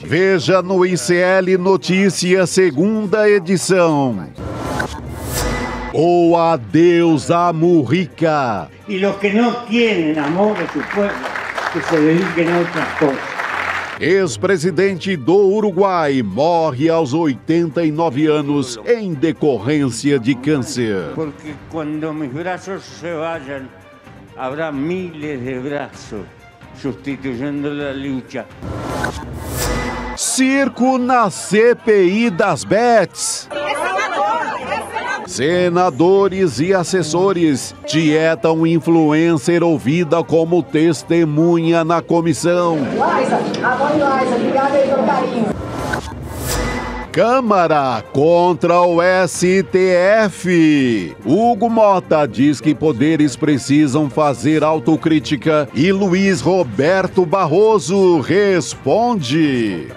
Veja no ICL Notícias, segunda edição. O adeus a Mujica. E os que não querem amor de seu povo, que se dediquem a outras coisas. Ex-presidente do Uruguai morre aos 89 anos em decorrência de câncer. Porque quando meus braços se vayam, habrá miles de braços substituindo a luta. Circo na CPI das Bets. Senadores e assessores tietam influencer ouvida como testemunha na comissão. Liza, obrigada aí pelo carinho. Câmara contra o STF. Hugo Mota diz que poderes precisam fazer autocrítica e Luiz Roberto Barroso responde.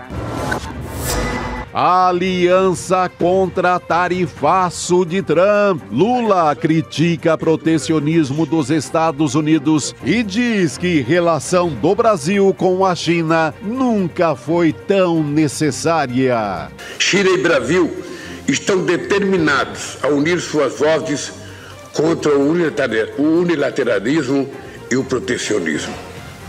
Aliança contra tarifaço de Trump. Lula critica protecionismo dos Estados Unidos e diz que relação do Brasil com a China nunca foi tão necessária. China e Brasil estão determinados a unir suas vozes contra o unilateralismo e o protecionismo.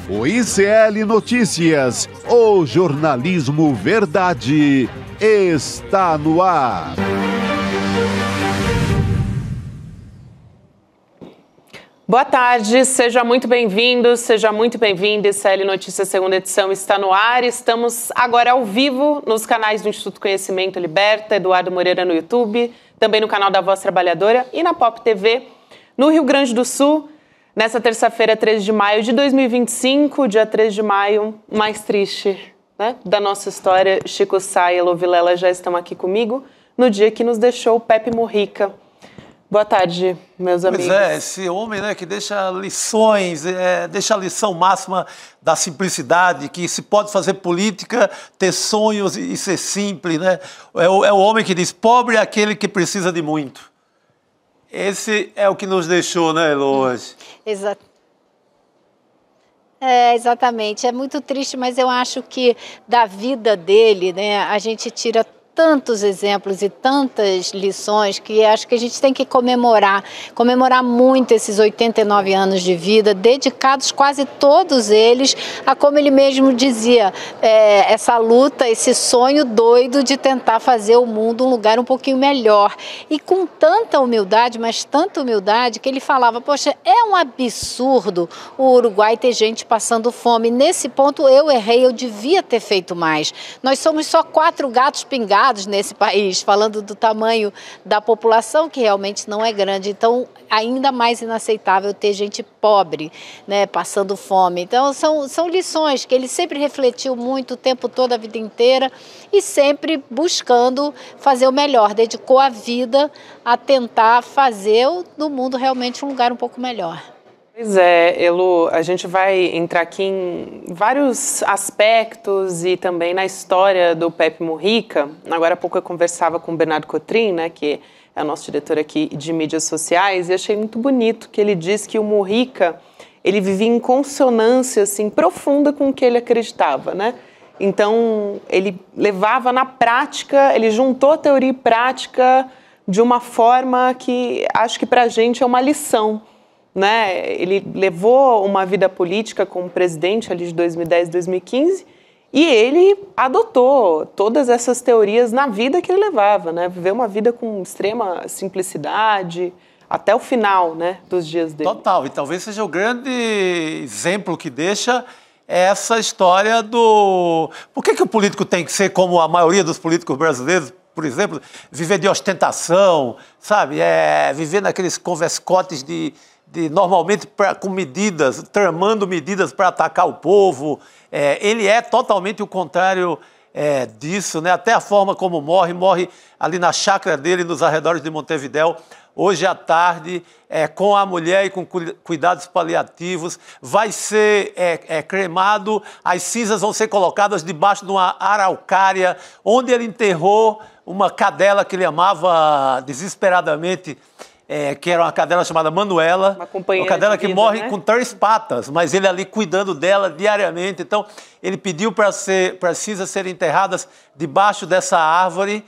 O ICL Notícias, o jornalismo verdade, está no ar. Boa tarde, seja muito bem-vindo, seja muito bem-vindo. ICL Notícias, segunda edição, está no ar. Estamos agora ao vivo nos canais do Instituto Conhecimento Liberta, Eduardo Moreira no YouTube, também no canal da Voz Trabalhadora e na Pop TV, no Rio Grande do Sul. Nessa terça-feira, 13 de maio de 2025, dia 3 de maio, mais triste, né, da nossa história, Chico Sá e Elô Vilela já estão aqui comigo, no dia que nos deixou o Pepe Mujica. Boa tarde, meus amigos. Pois é, esse homem, né, que deixa lições, deixa a lição máxima da simplicidade, que se pode fazer política, ter sonhos e ser simples, né? É o homem que diz, pobre é aquele que precisa de muito. Esse é o que nos deixou, né, Elô, hoje? Exatamente. É muito triste, mas eu acho que da vida dele, né, a gente tira tantos exemplos e tantas lições que acho que a gente tem que comemorar muito esses 89 anos de vida, dedicados quase todos eles a, como ele mesmo dizia, essa luta, esse sonho doido de tentar fazer o mundo um lugar um pouquinho melhor. E com tanta humildade, mas tanta humildade, que ele falava, poxa, é um absurdo o Uruguai ter gente passando fome. Nesse ponto eu errei, eu devia ter feito mais. Nós somos só 4 gatos pingados nesse país, falando do tamanho da população, que realmente não é grande. Então, ainda mais inaceitável ter gente pobre, né, passando fome. Então, são lições que ele sempre refletiu muito o tempo todo, a vida inteira, e sempre buscando fazer o melhor. Dedicou a vida a tentar fazer do mundo realmente um lugar um pouco melhor. Pois é, Elô, a gente vai entrar aqui em vários aspectos e também na história do Pepe Mujica. Agora há pouco eu conversava com o Bernardo Cotrim, né, que é o nosso diretor aqui de mídias sociais, e achei muito bonito que ele diz que o Mujica, ele vivia em consonância assim, profunda com o que ele acreditava, né? Então, ele levava na prática, ele juntou a teoria e prática de uma forma que acho que para a gente é uma lição. Né? Ele levou uma vida política como presidente ali de 2010, 2015 e ele adotou todas essas teorias na vida que ele levava, né? Viveu uma vida com extrema simplicidade até o final, né, dos dias dele. Total, e talvez seja o grande exemplo que deixa essa história do... Por que o político tem que ser como a maioria dos políticos brasileiros, por exemplo, viver de ostentação, sabe? Viver naqueles converscotes normalmente com medidas, tramando medidas para atacar o povo. Ele é totalmente o contrário disso, né? Até a forma como morre ali na chácara dele, nos arredores de Montevidéu, hoje à tarde, com a mulher e com cuidados paliativos, vai ser cremado, as cinzas vão ser colocadas debaixo de uma araucária, onde ele enterrou uma cadela que ele amava desesperadamente, que era uma cadela chamada Manuela, uma companheira uma cadela de vida, que morre, né, com 3 patas, mas ele ali cuidando dela diariamente. Então, ele pediu para Cisas serem enterradas debaixo dessa árvore,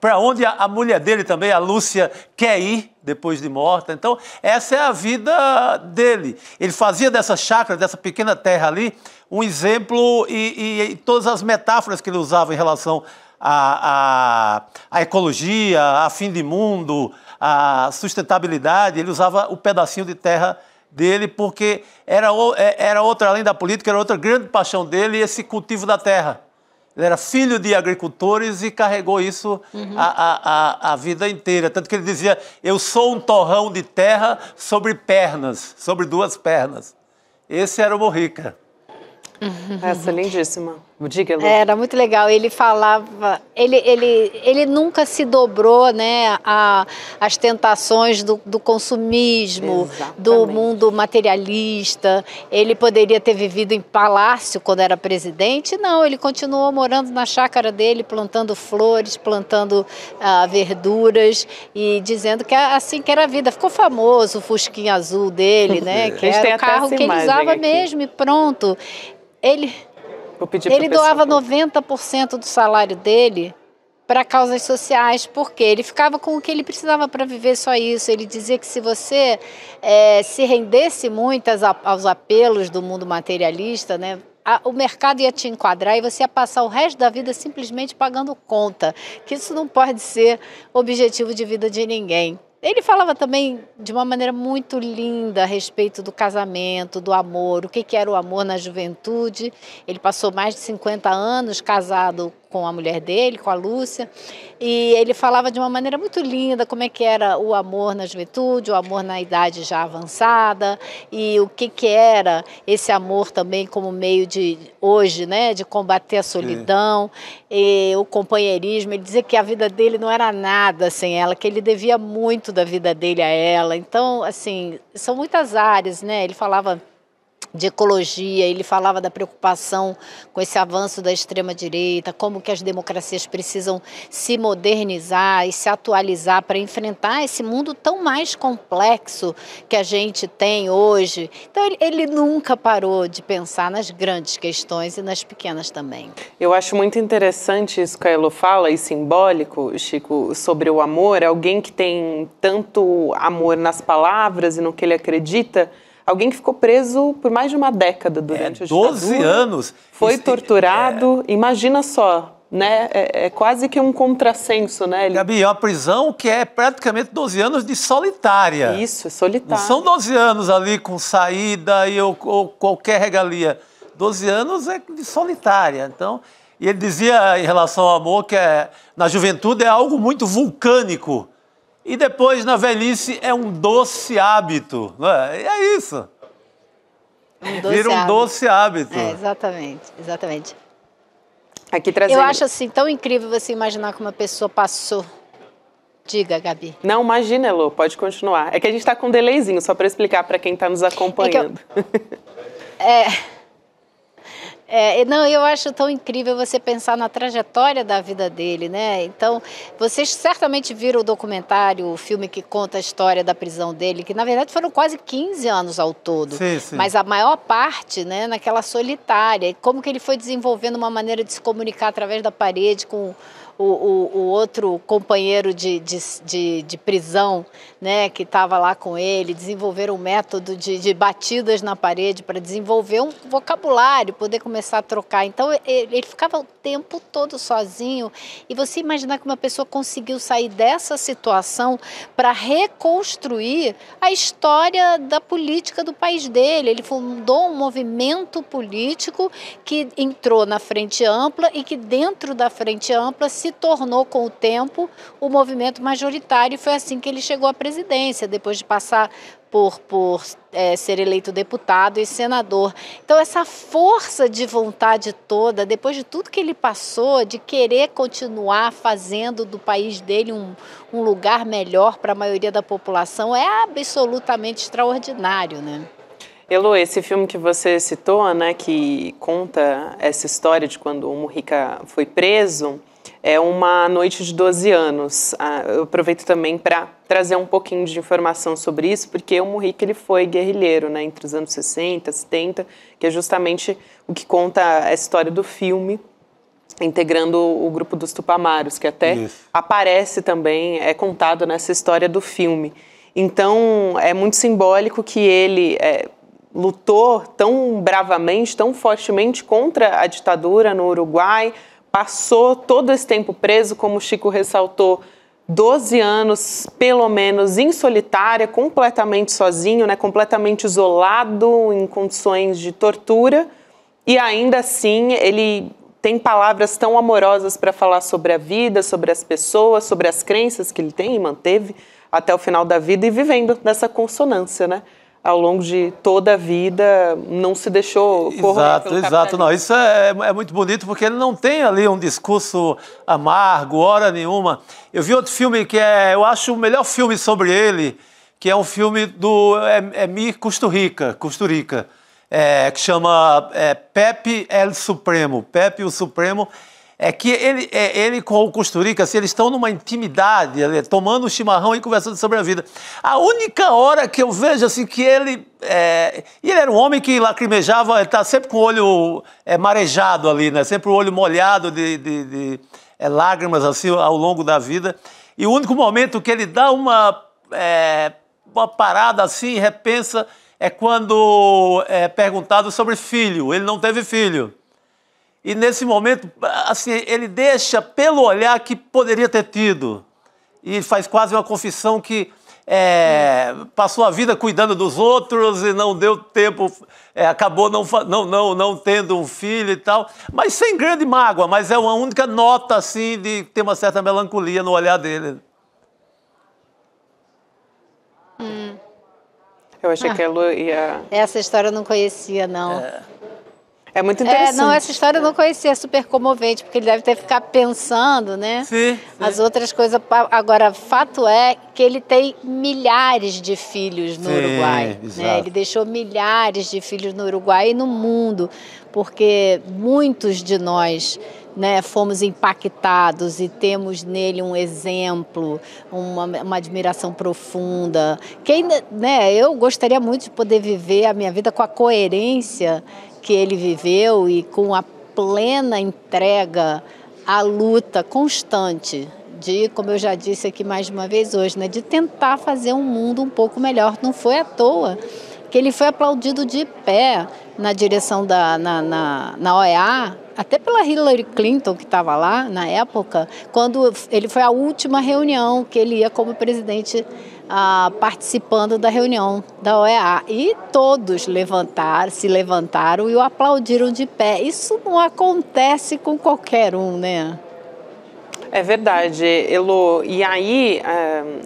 para onde a mulher dele também, a Lúcia, quer ir depois de morta. Então, essa é a vida dele. Ele fazia dessa chácara, dessa pequena terra ali, um exemplo e todas as metáforas que ele usava em relação à ecologia, a fim de mundo, a sustentabilidade. Ele usava o pedacinho de terra dele porque era outra, além da política, era outra grande paixão dele, esse cultivo da terra. Ele era filho de agricultores e carregou isso a vida inteira. Tanto que ele dizia, eu sou um torrão de terra sobre pernas, sobre 2 pernas. Esse era o Mujica. Essa é lindíssima. Diga, Lu. Era muito legal. Ele falava, ele nunca se dobrou, né, às tentações do consumismo, Exatamente, do mundo materialista. Ele poderia ter vivido em palácio quando era presidente. Não, ele continuou morando na chácara dele, plantando flores, plantando verduras e dizendo que assim que era a vida. Ficou famoso o Fusquinha azul dele, né, que era o carro que ele usava mesmo e pronto. Ele doava 90% do salário dele para causas sociais, porque ele ficava com o que ele precisava para viver, só isso. Ele dizia que se você se rendesse muito aos apelos do mundo materialista, né, o mercado ia te enquadrar e você ia passar o resto da vida simplesmente pagando conta, que isso não pode ser objetivo de vida de ninguém. Ele falava também de uma maneira muito linda a respeito do casamento, do amor, o que era o amor na juventude. Ele passou mais de 50 anos casado com a mulher dele, com a Lúcia, e ele falava de uma maneira muito linda como é que era o amor na juventude, o amor na idade já avançada, e o que era esse amor também como meio de, hoje, né, de combater a solidão, e o companheirismo. Ele dizia que a vida dele não era nada sem ela, que ele devia muito da vida dele a ela. Então, assim, são muitas áreas, né? Ele falava de ecologia, ele falava da preocupação com esse avanço da extrema-direita, como que as democracias precisam se modernizar e se atualizar para enfrentar esse mundo tão mais complexo que a gente tem hoje. Então, ele nunca parou de pensar nas grandes questões e nas pequenas também. Eu acho muito interessante isso que a Elo fala, e simbólico, Chico, sobre o amor. Alguém que tem tanto amor nas palavras e no que ele acredita, alguém que ficou preso por mais de uma década durante a ditadura. 12 anos. Foi torturado. Imagina só, né? É quase que um contrassenso, né? Gabi, é uma prisão que é praticamente 12 anos de solitária. Isso, é solitário. Não são 12 anos ali com saída ou qualquer regalia. 12 anos é de solitária. Então, e ele dizia em relação ao amor que na juventude é algo muito vulcânico. E depois, na velhice, é um doce hábito. Não é? E é isso. Vira um doce hábito. Exatamente, exatamente. Aqui trazendo... Eu acho assim tão incrível você imaginar que uma pessoa passou. Diga, Gabi. Não, imagina, Elô, pode continuar. É que a gente está com um delayzinho, só para explicar para quem está nos acompanhando. Não, eu acho tão incrível você pensar na trajetória da vida dele, né? Então, vocês certamente viram o documentário, o filme que conta a história da prisão dele, que na verdade foram quase 15 anos ao todo. Sim, sim. Mas a maior parte, né, naquela solitária. Como que ele foi desenvolvendo uma maneira de se comunicar através da parede com o outro companheiro de prisão, né, que estava lá com ele, desenvolver um método de batidas na parede para desenvolver um vocabulário, poder começar a trocar. Então, ele ficava o tempo todo sozinho. E você imaginar que uma pessoa conseguiu sair dessa situação para reconstruir a história da política do país dele. Ele fundou um movimento político que entrou na Frente Ampla e que dentro da Frente Ampla se tornou com o tempo o movimento majoritário, e foi assim que ele chegou à presidência, depois de passar por ser eleito deputado e senador. Então, essa força de vontade toda, depois de tudo que ele passou, de querer continuar fazendo do país dele um lugar melhor para a maioria da população, é absolutamente extraordinário, né? Elô, esse filme que você citou, né, que conta essa história de quando o Mujica foi preso, é Uma Noite de 12 Anos. Eu aproveito também para trazer um pouquinho de informação sobre isso, porque o Mujica ele foi guerrilheiro, né, entre os anos 60, 70, que é justamente o que conta a história do filme, integrando o grupo dos Tupamaros, que até aparece também, é contado nessa história do filme. Então, é muito simbólico que ele lutou tão bravamente, tão fortemente contra a ditadura no Uruguai, passou todo esse tempo preso, como o Chico ressaltou, 12 anos, pelo menos, em solitária, completamente sozinho, né, completamente isolado, em condições de tortura, e ainda assim ele tem palavras tão amorosas para falar sobre a vida, sobre as pessoas, sobre as crenças que ele tem e manteve até o final da vida, e vivendo nessa consonância, né? Ao longo de toda a vida, não se deixou corroer pelo Exato. Não, isso é muito bonito, porque ele não tem ali um discurso amargo, hora nenhuma. Eu vi outro filme que eu acho o melhor filme sobre ele, que é um filme do Emir Kusturica, que chama Pepe el Supremo, Pepe o Supremo. É que ele com o Kusturica, assim, eles estão numa intimidade, tomando um chimarrão e conversando sobre a vida. A única hora que eu vejo assim, que ele era um homem que lacrimejava, ele está sempre com o olho marejado ali, né? Sempre o olho molhado de lágrimas assim, ao longo da vida. E o único momento que ele dá uma parada assim, repensa, é quando é perguntado sobre filho. Ele não teve filho. E nesse momento, assim, ele deixa pelo olhar que poderia ter tido. E faz quase uma confissão que passou a vida cuidando dos outros e não deu tempo, acabou não tendo um filho e tal. Mas sem grande mágoa, mas é uma única nota, assim, de ter uma certa melancolia no olhar dele. Eu achei que ela ia... Essa história eu não conhecia, não. É muito interessante. Não, essa história eu não conhecia, é super comovente, porque ele deve ter ficado pensando, né? Sim. As outras coisas. Agora, fato é que ele tem milhares de filhos no Uruguai. Né? Ele deixou milhares de filhos no Uruguai e no mundo, porque muitos de nós, né, fomos impactados e temos nele um exemplo, uma admiração profunda. Eu gostaria muito de poder viver a minha vida com a coerência que ele viveu e com a plena entrega à luta constante de, como eu já disse aqui mais uma vez hoje, né, de tentar fazer um mundo um pouco melhor. Não foi à toa que ele foi aplaudido de pé na direção na OEA, até pela Hillary Clinton, que estava lá na época, quando ele foi à última reunião que ele ia como presidente participando da reunião da OEA. E todos se levantaram e o aplaudiram de pé. Isso não acontece com qualquer um, né? É verdade, Elo. E aí,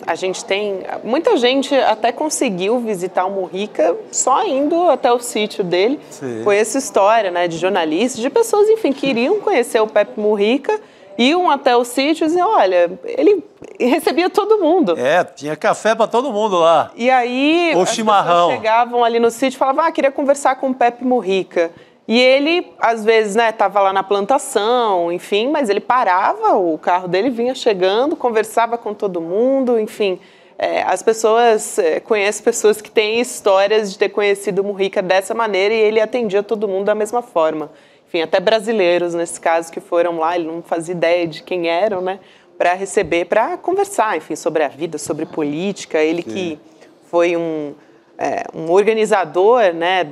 a gente tem... Muita gente até conseguiu visitar o Mujica só indo até o sítio dele. Sim. Foi essa história, né, de jornalistas, de pessoas, enfim, que queriam conhecer o Pepe Mujica, iam até o sítio e diziam, olha, ele recebia todo mundo. Tinha café para todo mundo lá. E aí, as chimarrão. Pessoas chegavam ali no sítio e falavam, queria conversar com o Pepe Mujica. E ele, às vezes, né, estava lá na plantação, enfim, mas ele parava, o carro dele vinha chegando, conversava com todo mundo, enfim. As pessoas, conhecem pessoas que têm histórias de ter conhecido o Mujica dessa maneira e ele atendia todo mundo da mesma forma. Enfim, até brasileiros, nesse caso, que foram lá, ele não fazia ideia de quem eram, né, para receber, para conversar, enfim, sobre a vida, sobre política. Ele que foi um organizador, né,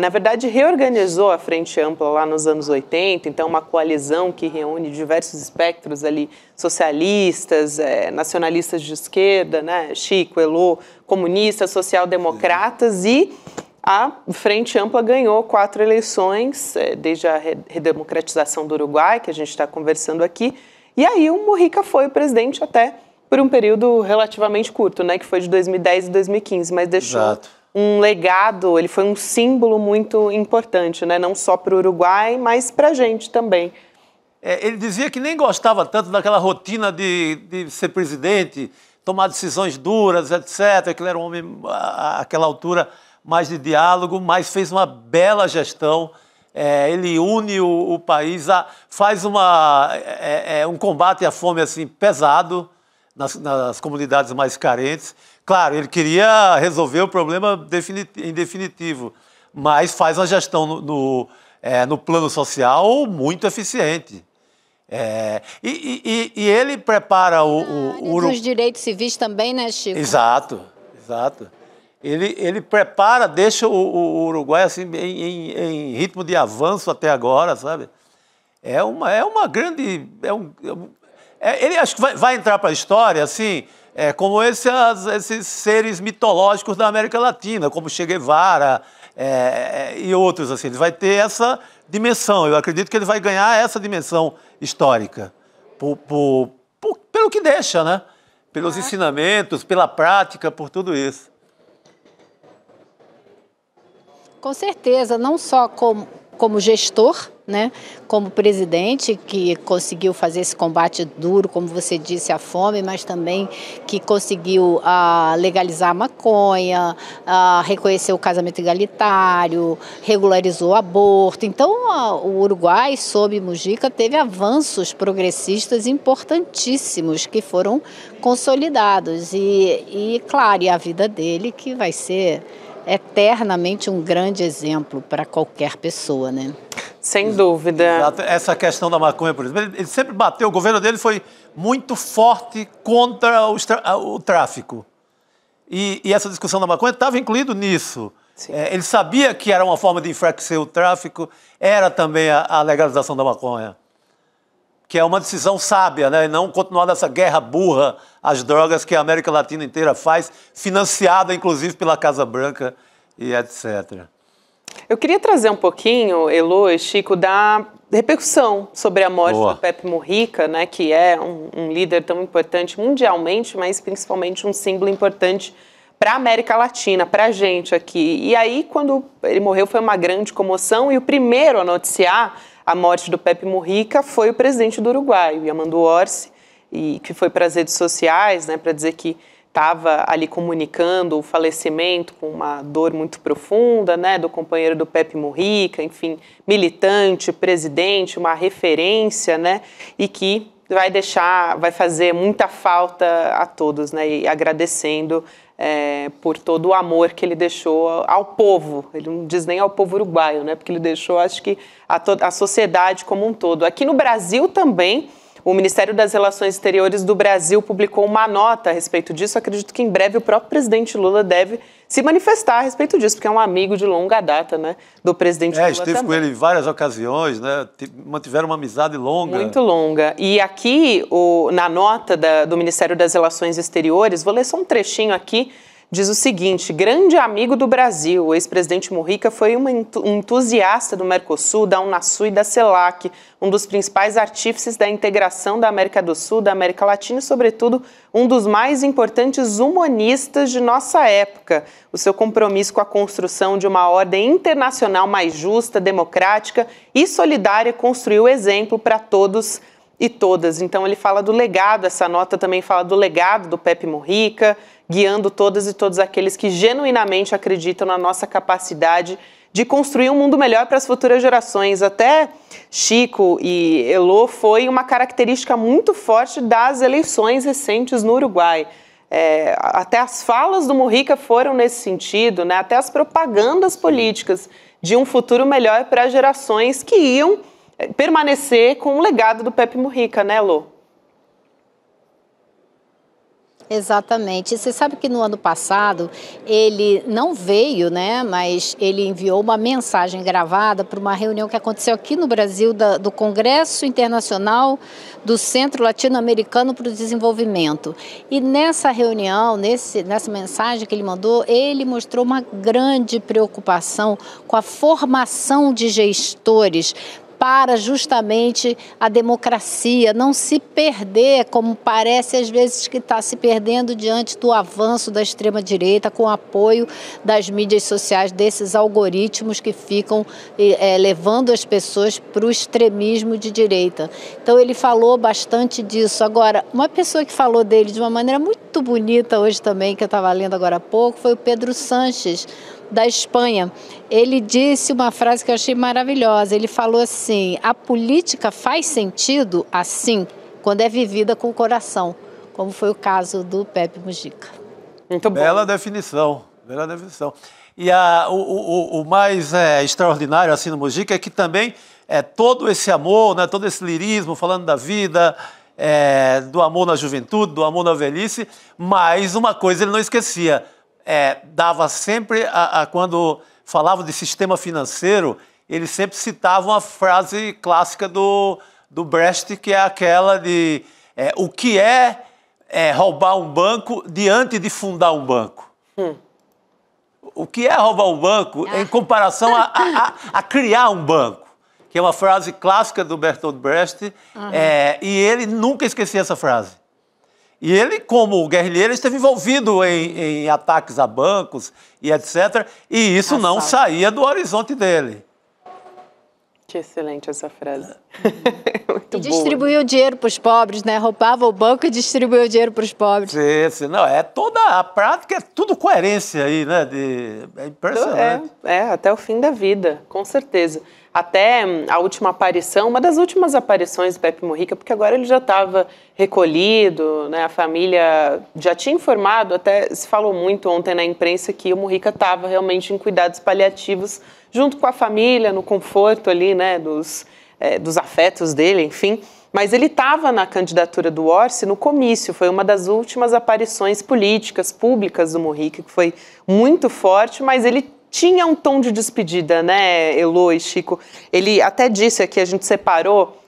na verdade, reorganizou a Frente Ampla lá nos anos 80, então uma coalizão que reúne diversos espectros ali, socialistas, nacionalistas de esquerda, né, Chico, Elô, comunistas, social-democratas, e a Frente Ampla ganhou 4 eleições, desde a redemocratização do Uruguai, que a gente está conversando aqui, e aí o Mujica foi o presidente até por um período relativamente curto, né, que foi de 2010 e 2015, mas deixou um legado, ele foi um símbolo muito importante, né, não só para o Uruguai, mas para a gente também. Ele dizia que nem gostava tanto daquela rotina de ser presidente, tomar decisões duras, etc., que ele era um homem, àquela altura, mais de diálogo, mas fez uma bela gestão ele une o país, faz um combate à fome assim, pesado nas comunidades mais carentes. Claro, ele queria resolver o problema em definitivo, mas faz uma gestão no plano social muito eficiente. E ele prepara os direitos civis também, né, Chico? Exato. Ele prepara, deixa o Uruguai assim, em ritmo de avanço até agora, sabe? É uma grande... ele acho que vai entrar para a história, assim, como esses seres mitológicos da América Latina, como Che Guevara e outros, assim. Ele vai ter essa dimensão. Eu acredito que ele vai ganhar essa dimensão histórica, pelo que deixa, né? Pelos ensinamentos, pela prática, por tudo isso. Com certeza, não só como gestor, né, como presidente, que conseguiu fazer esse combate duro, como você disse, à fome, mas também que conseguiu legalizar a maconha, reconhecer o casamento igualitário, regularizou o aborto. Então, o Uruguai, sob Mujica, teve avanços progressistas importantíssimos que foram consolidados. Claro, e a vida dele que vai ser eternamente um grande exemplo para qualquer pessoa, né? Sem dúvida. Essa questão da maconha, por exemplo, ele sempre bateu, o governo dele foi muito forte contra o tráfico. E essa discussão da maconha estava incluído nisso. Ele sabia que era uma forma de enfraquecer o tráfico, era também a legalização da maconha, que é uma decisão sábia, né? E não continuar nessa guerra burra às drogas que a América Latina inteira faz, financiada inclusive pela Casa Branca e etc. Eu queria trazer um pouquinho, Elô e Chico, da repercussão sobre a morte do Pepe Mujica, né, que é um líder tão importante mundialmente, mas principalmente um símbolo importante para a América Latina, para a gente aqui. E aí, quando ele morreu, foi uma grande comoção, e o primeiro a noticiar a morte do Pepe Mujica foi o presidente do Uruguai, o Yamandu Orsi, e que foi para as redes sociais, né, para dizer que estava ali comunicando o falecimento com uma dor muito profunda, né, do companheiro do Pepe Mujica, enfim, militante, presidente, uma referência, né, e que vai fazer muita falta a todos, né, e agradecendo por todo o amor que ele deixou ao povo. Ele não diz nem ao povo uruguaio, né, porque ele deixou, acho que, a sociedade como um todo. Aqui no Brasil também, o Ministério das Relações Exteriores do Brasil publicou uma nota a respeito disso. Acredito que em breve o próprio presidente Lula deve se manifestar a respeito disso, porque é um amigo de longa data, né, do presidente Lula esteve também. com ele em várias ocasiões, né, mantiveram uma amizade longa. Muito longa. E aqui, na nota do Ministério das Relações Exteriores, vou ler só um trechinho aqui, diz o seguinte: grande amigo do Brasil, o ex-presidente Mujica foi um entusiasta do Mercosul, da Unasul e da CELAC, um dos principais artífices da integração da América do Sul, da América Latina e, sobretudo, um dos mais importantes humanistas de nossa época. O seu compromisso com a construção de uma ordem internacional mais justa, democrática e solidária construiu exemplo para todos e todas. Então ele fala do legado, essa nota também fala do legado do Pepe Mujica, guiando todas e todos aqueles que genuinamente acreditam na nossa capacidade de construir um mundo melhor para as futuras gerações. Até Chico e Elô, foi uma característica muito forte das eleições recentes no Uruguai. Até as falas do Mujica foram nesse sentido, né? Até as propagandas políticas de um futuro melhor para as gerações que iam permanecer com o legado do Pepe Mujica, né, Elô? Exatamente. Você sabe que no ano passado ele não veio, né? Mas ele enviou uma mensagem gravada para uma reunião que aconteceu aqui no Brasil do Congresso Internacional do Centro Latino-Americano para o Desenvolvimento. E nessa reunião, nessa mensagem que ele mandou, ele mostrou uma grande preocupação com a formação de gestores para justamente a democracia não se perder, como parece às vezes que está se perdendo diante do avanço da extrema-direita, com o apoio das mídias sociais, desses algoritmos que ficam levando as pessoas para o extremismo de direita. Então ele falou bastante disso. Agora, uma pessoa que falou dele de uma maneira muito bonita hoje também, que eu estava lendo agora há pouco, foi o Pedro Sanches, da Espanha. Ele disse uma frase que eu achei maravilhosa. Ele falou assim: a política faz sentido assim quando é vivida com o coração, como foi o caso do Pepe Mujica. Muito bom. Bela definição, bela definição. E o mais extraordinário assim no Mujica é que também todo esse amor, né, todo esse lirismo, falando da vida, do amor na juventude, do amor na velhice, mas uma coisa ele não esquecia, dava sempre, quando falava de sistema financeiro, ele sempre citava uma frase clássica do Brecht, que é aquela de o que é roubar um banco diante de fundar um banco. O que é roubar um banco em comparação a criar um banco? Que é uma frase clássica do Bertolt Brecht, e ele nunca esquecia essa frase. E ele, como guerrilheiro, esteve envolvido em ataques a bancos e etc., e isso não saía do horizonte dele. Que excelente essa frase. Muito e distribuía o dinheiro para os pobres, né? Roubava o banco e distribuía o dinheiro para os pobres. Sim, não, toda a prática, é tudo coerência aí, né? É impressionante. Até o fim da vida, com certeza. Até a última aparição, uma das últimas aparições do Pepe Mujica, porque agora ele já estava recolhido, né? A família já tinha informado, até se falou muito ontem na imprensa que o Mujica estava realmente em cuidados paliativos, junto com a família, no conforto ali, né? Dos afetos dele, enfim. Mas ele estava na candidatura do Orsi no comício, foi uma das últimas aparições políticas, públicas do Mujica, que foi muito forte, mas ele tinha um tom de despedida, né, Elô e Chico? Ele até disse aqui, a gente separou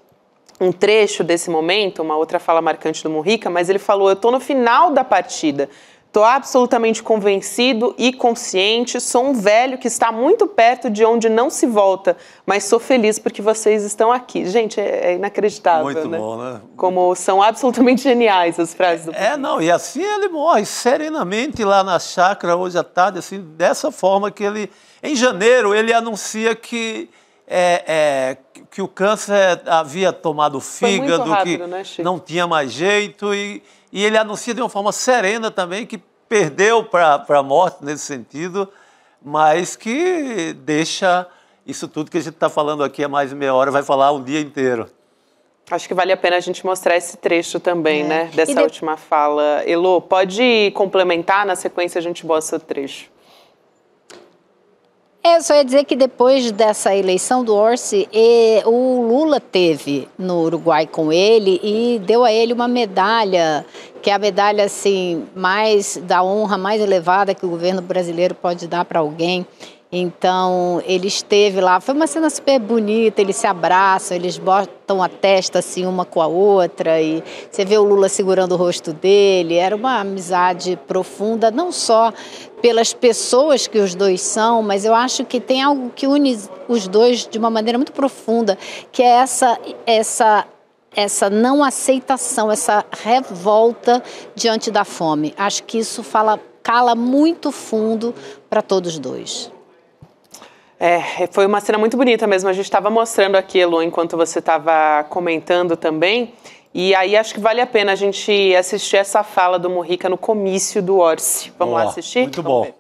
um trecho desse momento, uma outra fala marcante do Mujica, mas ele falou: eu estou no final da partida, estou absolutamente convencido e consciente, sou um velho que está muito perto de onde não se volta, mas sou feliz porque vocês estão aqui. Gente, é inacreditável, muito né? Bom, né? Como são absolutamente geniais as frases do Mujica. Não, e assim ele morre serenamente lá na chácara hoje à tarde, assim, dessa forma que ele... Em janeiro, ele anuncia que o câncer havia tomado o fígado, rápido, que né, Chico? não tinha mais jeito, e ele anuncia de uma forma serena também que perdeu para a morte nesse sentido, mas que deixa isso tudo que a gente está falando aqui há mais de meia hora, vai falar um dia inteiro. Acho que vale a pena a gente mostrar esse trecho também, né, dessa última fala. Elô, pode complementar, na sequência a gente mostra o trecho. Eu só ia dizer que depois dessa eleição do Orsi, o Lula teve no Uruguai com ele e deu a ele uma medalha, que é a medalha assim, da honra mais elevada que o governo brasileiro pode dar para alguém. Então, ele esteve lá, foi uma cena super bonita, eles se abraçam, eles botam a testa assim uma com a outra e você vê o Lula segurando o rosto dele. Era uma amizade profunda, não só pelas pessoas que os dois são, mas eu acho que tem algo que une os dois de uma maneira muito profunda, que é essa não aceitação, essa revolta diante da fome. Acho que isso cala muito fundo para todos os dois. Foi uma cena muito bonita mesmo. A gente estava mostrando aqui, Elô, enquanto você estava comentando também. E aí acho que vale a pena a gente assistir essa fala do Mujica no comício do Orsi. Vamos lá assistir? Muito bom.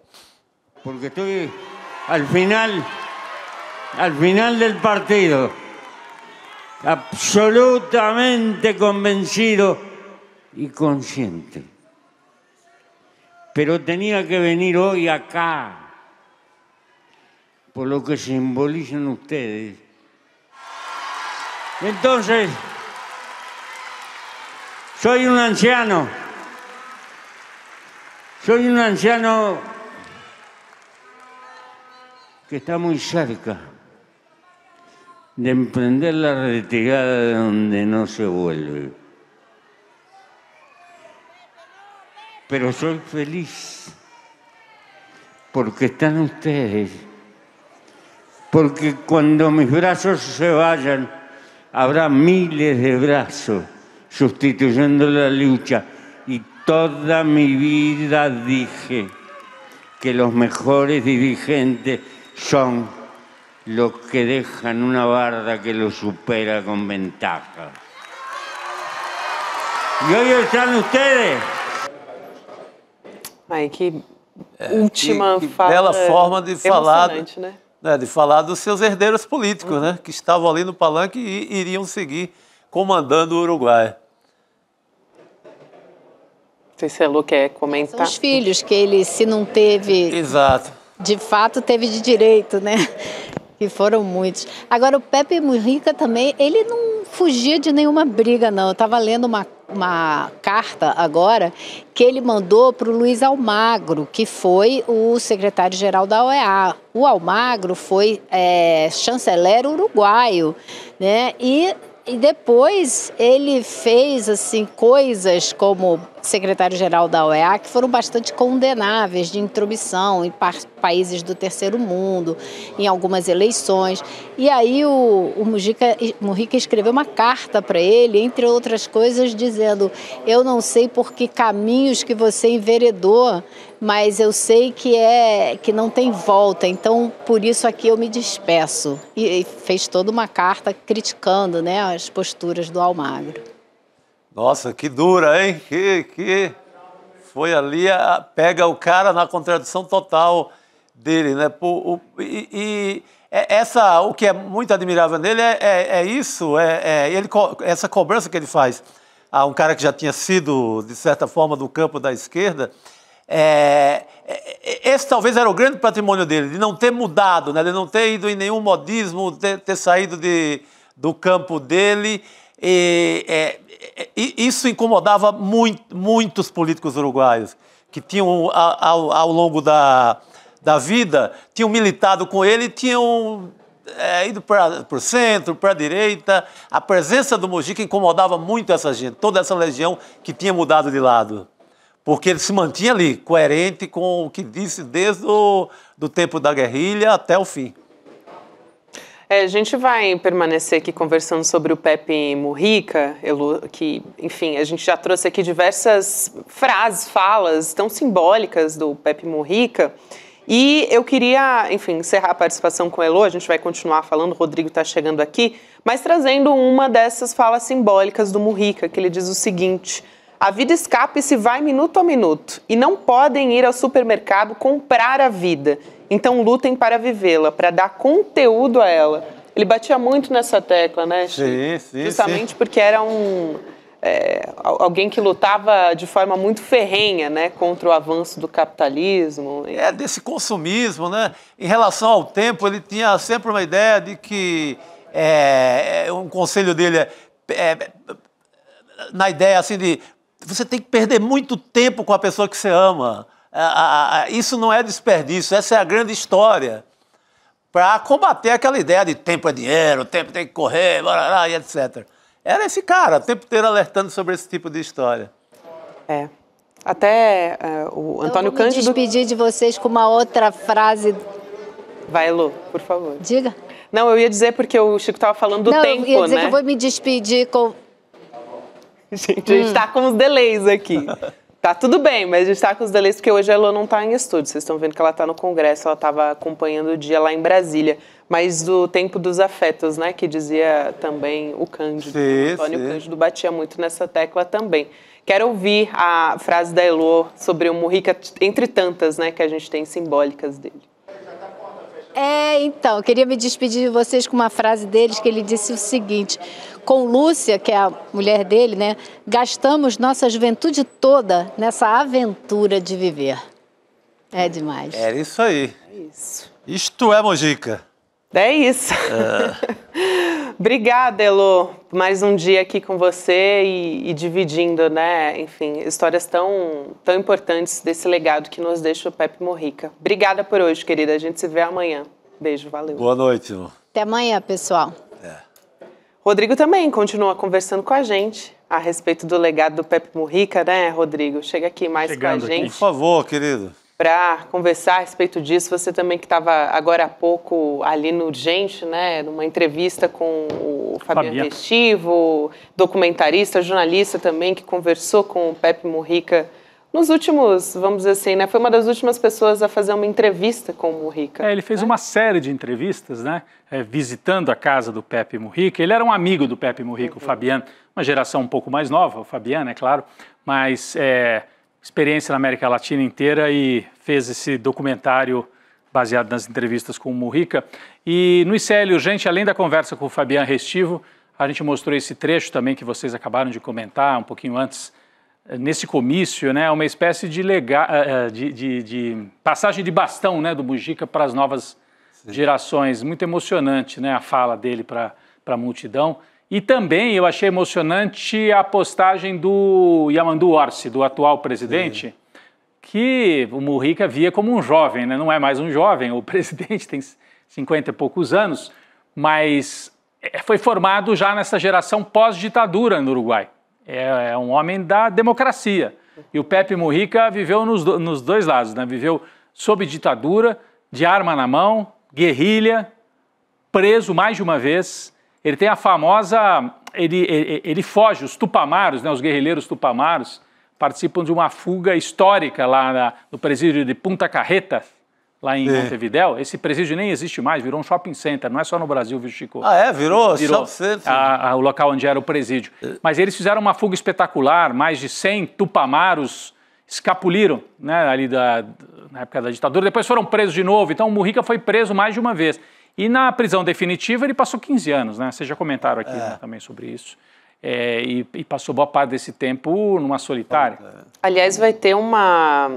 Porque estou al final del partido, absolutamente convencido y consciente. Pero tenía que venir hoy acá, por lo que simbolizan ustedes. Entonces, soy un anciano que está muy cerca de emprender la retirada de donde no se vuelve. Pero soy feliz porque están ustedes. Porque cuando mis brazos se vayan, habrá miles de brazos sustituyendo la lucha. Y toda mi vida dije que los mejores dirigentes son los que dejan una barda que los supera con ventaja. Y hoy están ustedes. Ai, que última fala. Bela forma de falar, né? De falar dos seus herdeiros políticos, né? Que estavam ali no palanque e iriam seguir comandando o Uruguai. Não sei se a Lu quer comentar. São os filhos que ele, se não teve... Exato. De fato, teve de direito, né? Que foram muitos. Agora, o Pepe Mujica também, ele não fugia de nenhuma briga, não. Eu estava lendo uma carta agora que ele mandou para o Luiz Almagro, que foi o secretário-geral da OEA. O Almagro foi chanceler uruguaio, né? E depois ele fez assim coisas como secretário-geral da OEA que foram bastante condenáveis, de intromissão em países do terceiro mundo, em algumas eleições. E aí o Mujica escreveu uma carta para ele, entre outras coisas, dizendo: eu não sei por que caminhos que você enveredou, mas eu sei que não tem volta, então por isso aqui eu me despeço. E fez toda uma carta criticando, né, as posturas do Almagro. Nossa, que dura, hein? Que foi ali, pega o cara na contradição total dele, né? O que é muito admirável nele essa cobrança que ele faz a um cara que já tinha sido, de certa forma, do campo da esquerda. Esse talvez era o grande patrimônio dele, de não ter mudado, né? De não ter ido em nenhum modismo, ter saído do campo dele. Isso incomodava muitos políticos uruguaios, que tinham, ao longo da vida, tinham militado com ele, tinham ido para o centro, para a direita. A presença do Mujica incomodava muito essa gente, toda essa legião que tinha mudado de lado. Porque ele se mantinha ali, coerente com o que disse desde do tempo da guerrilha até o fim. A gente vai permanecer aqui conversando sobre o Pepe Mujica, que, enfim, a gente já trouxe aqui diversas falas tão simbólicas do Pepe Mujica. E eu queria, enfim, encerrar a participação com o Elo, a gente vai continuar falando, o Rodrigo está chegando aqui, mas trazendo uma dessas falas simbólicas do Mujica, que ele diz o seguinte: a vida escapa e se vai minuto a minuto, e não podem ir ao supermercado comprar a vida. Então lutem para vivê-la, para dar conteúdo a ela. Ele batia muito nessa tecla, né, Chico? Sim, justamente porque era alguém que lutava de forma muito ferrenha, né, contra o avanço do capitalismo. Desse consumismo, né? Em relação ao tempo, ele tinha sempre uma ideia de que um conselho dele na ideia assim de você tem que perder muito tempo com a pessoa que você ama. Isso não é desperdício, essa é a grande história. Para combater aquela ideia de tempo é dinheiro, o tempo tem que correr, e etc. Era esse cara, o tempo inteiro alertando sobre esse tipo de história. Até o Antônio Cândido... Eu vou me despedir de vocês com uma outra frase. Vai, Lu, por favor. Diga. Não, eu ia dizer porque o Chico estava falando do tempo, né? Eu ia dizer que eu vou me despedir com... Gente, a gente está com os delays aqui. Tá tudo bem, mas a gente está com os delays porque hoje a Elo não está em estúdio. Vocês estão vendo que ela está no Congresso, ela estava acompanhando o dia lá em Brasília. Mas do tempo dos afetos, né? Que dizia também o Cândido. O Antônio Cândido batia muito nessa tecla também. Quero ouvir a frase da Elo sobre o Mujica, entre tantas, né? Que a gente tem simbólicas dele. Então, eu queria me despedir de vocês com uma frase deles, que ele disse o seguinte: com Lúcia, que é a mulher dele, né, gastamos nossa juventude toda nessa aventura de viver. É demais. É isso aí. É isso. Isto é Mujica. É isso. Obrigada, Elo, mais um dia aqui com você e dividindo, né, enfim, histórias tão importantes desse legado que nos deixa o Pepe Mujica. Obrigada por hoje, querida. A gente se vê amanhã. Beijo, valeu. Boa noite. Até amanhã, pessoal. Rodrigo também continua conversando com a gente a respeito do legado do Pepe Mujica, né, Rodrigo? Chega aqui mais com a gente. Por favor, querido. Para conversar a respeito disso, você também que estava agora há pouco ali no Urgente, né, numa entrevista com o Fabiano Restivo, documentarista, jornalista também, que conversou com o Pepe Mujica nos últimos, vamos dizer assim, né, foi uma das últimas pessoas a fazer uma entrevista com o Mujica. Ele fez uma série de entrevistas, né, visitando a casa do Pepe Mujica. Ele era um amigo do Pepe Mujica, o Fabiano, uma geração um pouco mais nova, o Fabiano, é claro, mas experiência na América Latina inteira e fez esse documentário baseado nas entrevistas com o Mujica. E no ICL Urgente, além da conversa com o Fabian Restivo, a gente mostrou esse trecho também que vocês acabaram de comentar um pouquinho antes, nesse comício, né, uma espécie de passagem de bastão, né, do Mujica para as novas gerações. Muito emocionante, né, a fala dele para a multidão. E também eu achei emocionante a postagem do Yamandu Orsi, do atual presidente, que o Mujica via como um jovem, né? Não é mais um jovem, o presidente tem 50 e poucos anos, mas foi formado já nessa geração pós-ditadura no Uruguai. É um homem da democracia. E o Pepe Mujica viveu nos dois lados, né? Viveu sob ditadura, de arma na mão, guerrilha, preso mais de uma vez. Ele tem a famosa... Ele foge, os tupamaros, né? Os guerrilheiros tupamaros, participam de uma fuga histórica lá no presídio de Punta Carretas, lá em Montevidéu. Esse presídio nem existe mais, virou um shopping center, não é só no Brasil, viu, Chico? Ah, é? Virou shopping center? O local onde era o presídio. Mas eles fizeram uma fuga espetacular, mais de 100 tupamaros escapuliram, né, ali na época da ditadura, depois foram presos de novo, então o Mujica foi preso mais de uma vez. E na prisão definitiva ele passou 15 anos, né? Vocês já comentaram aqui né, também sobre isso. E passou boa parte desse tempo numa solitária. Aliás, vai ter uma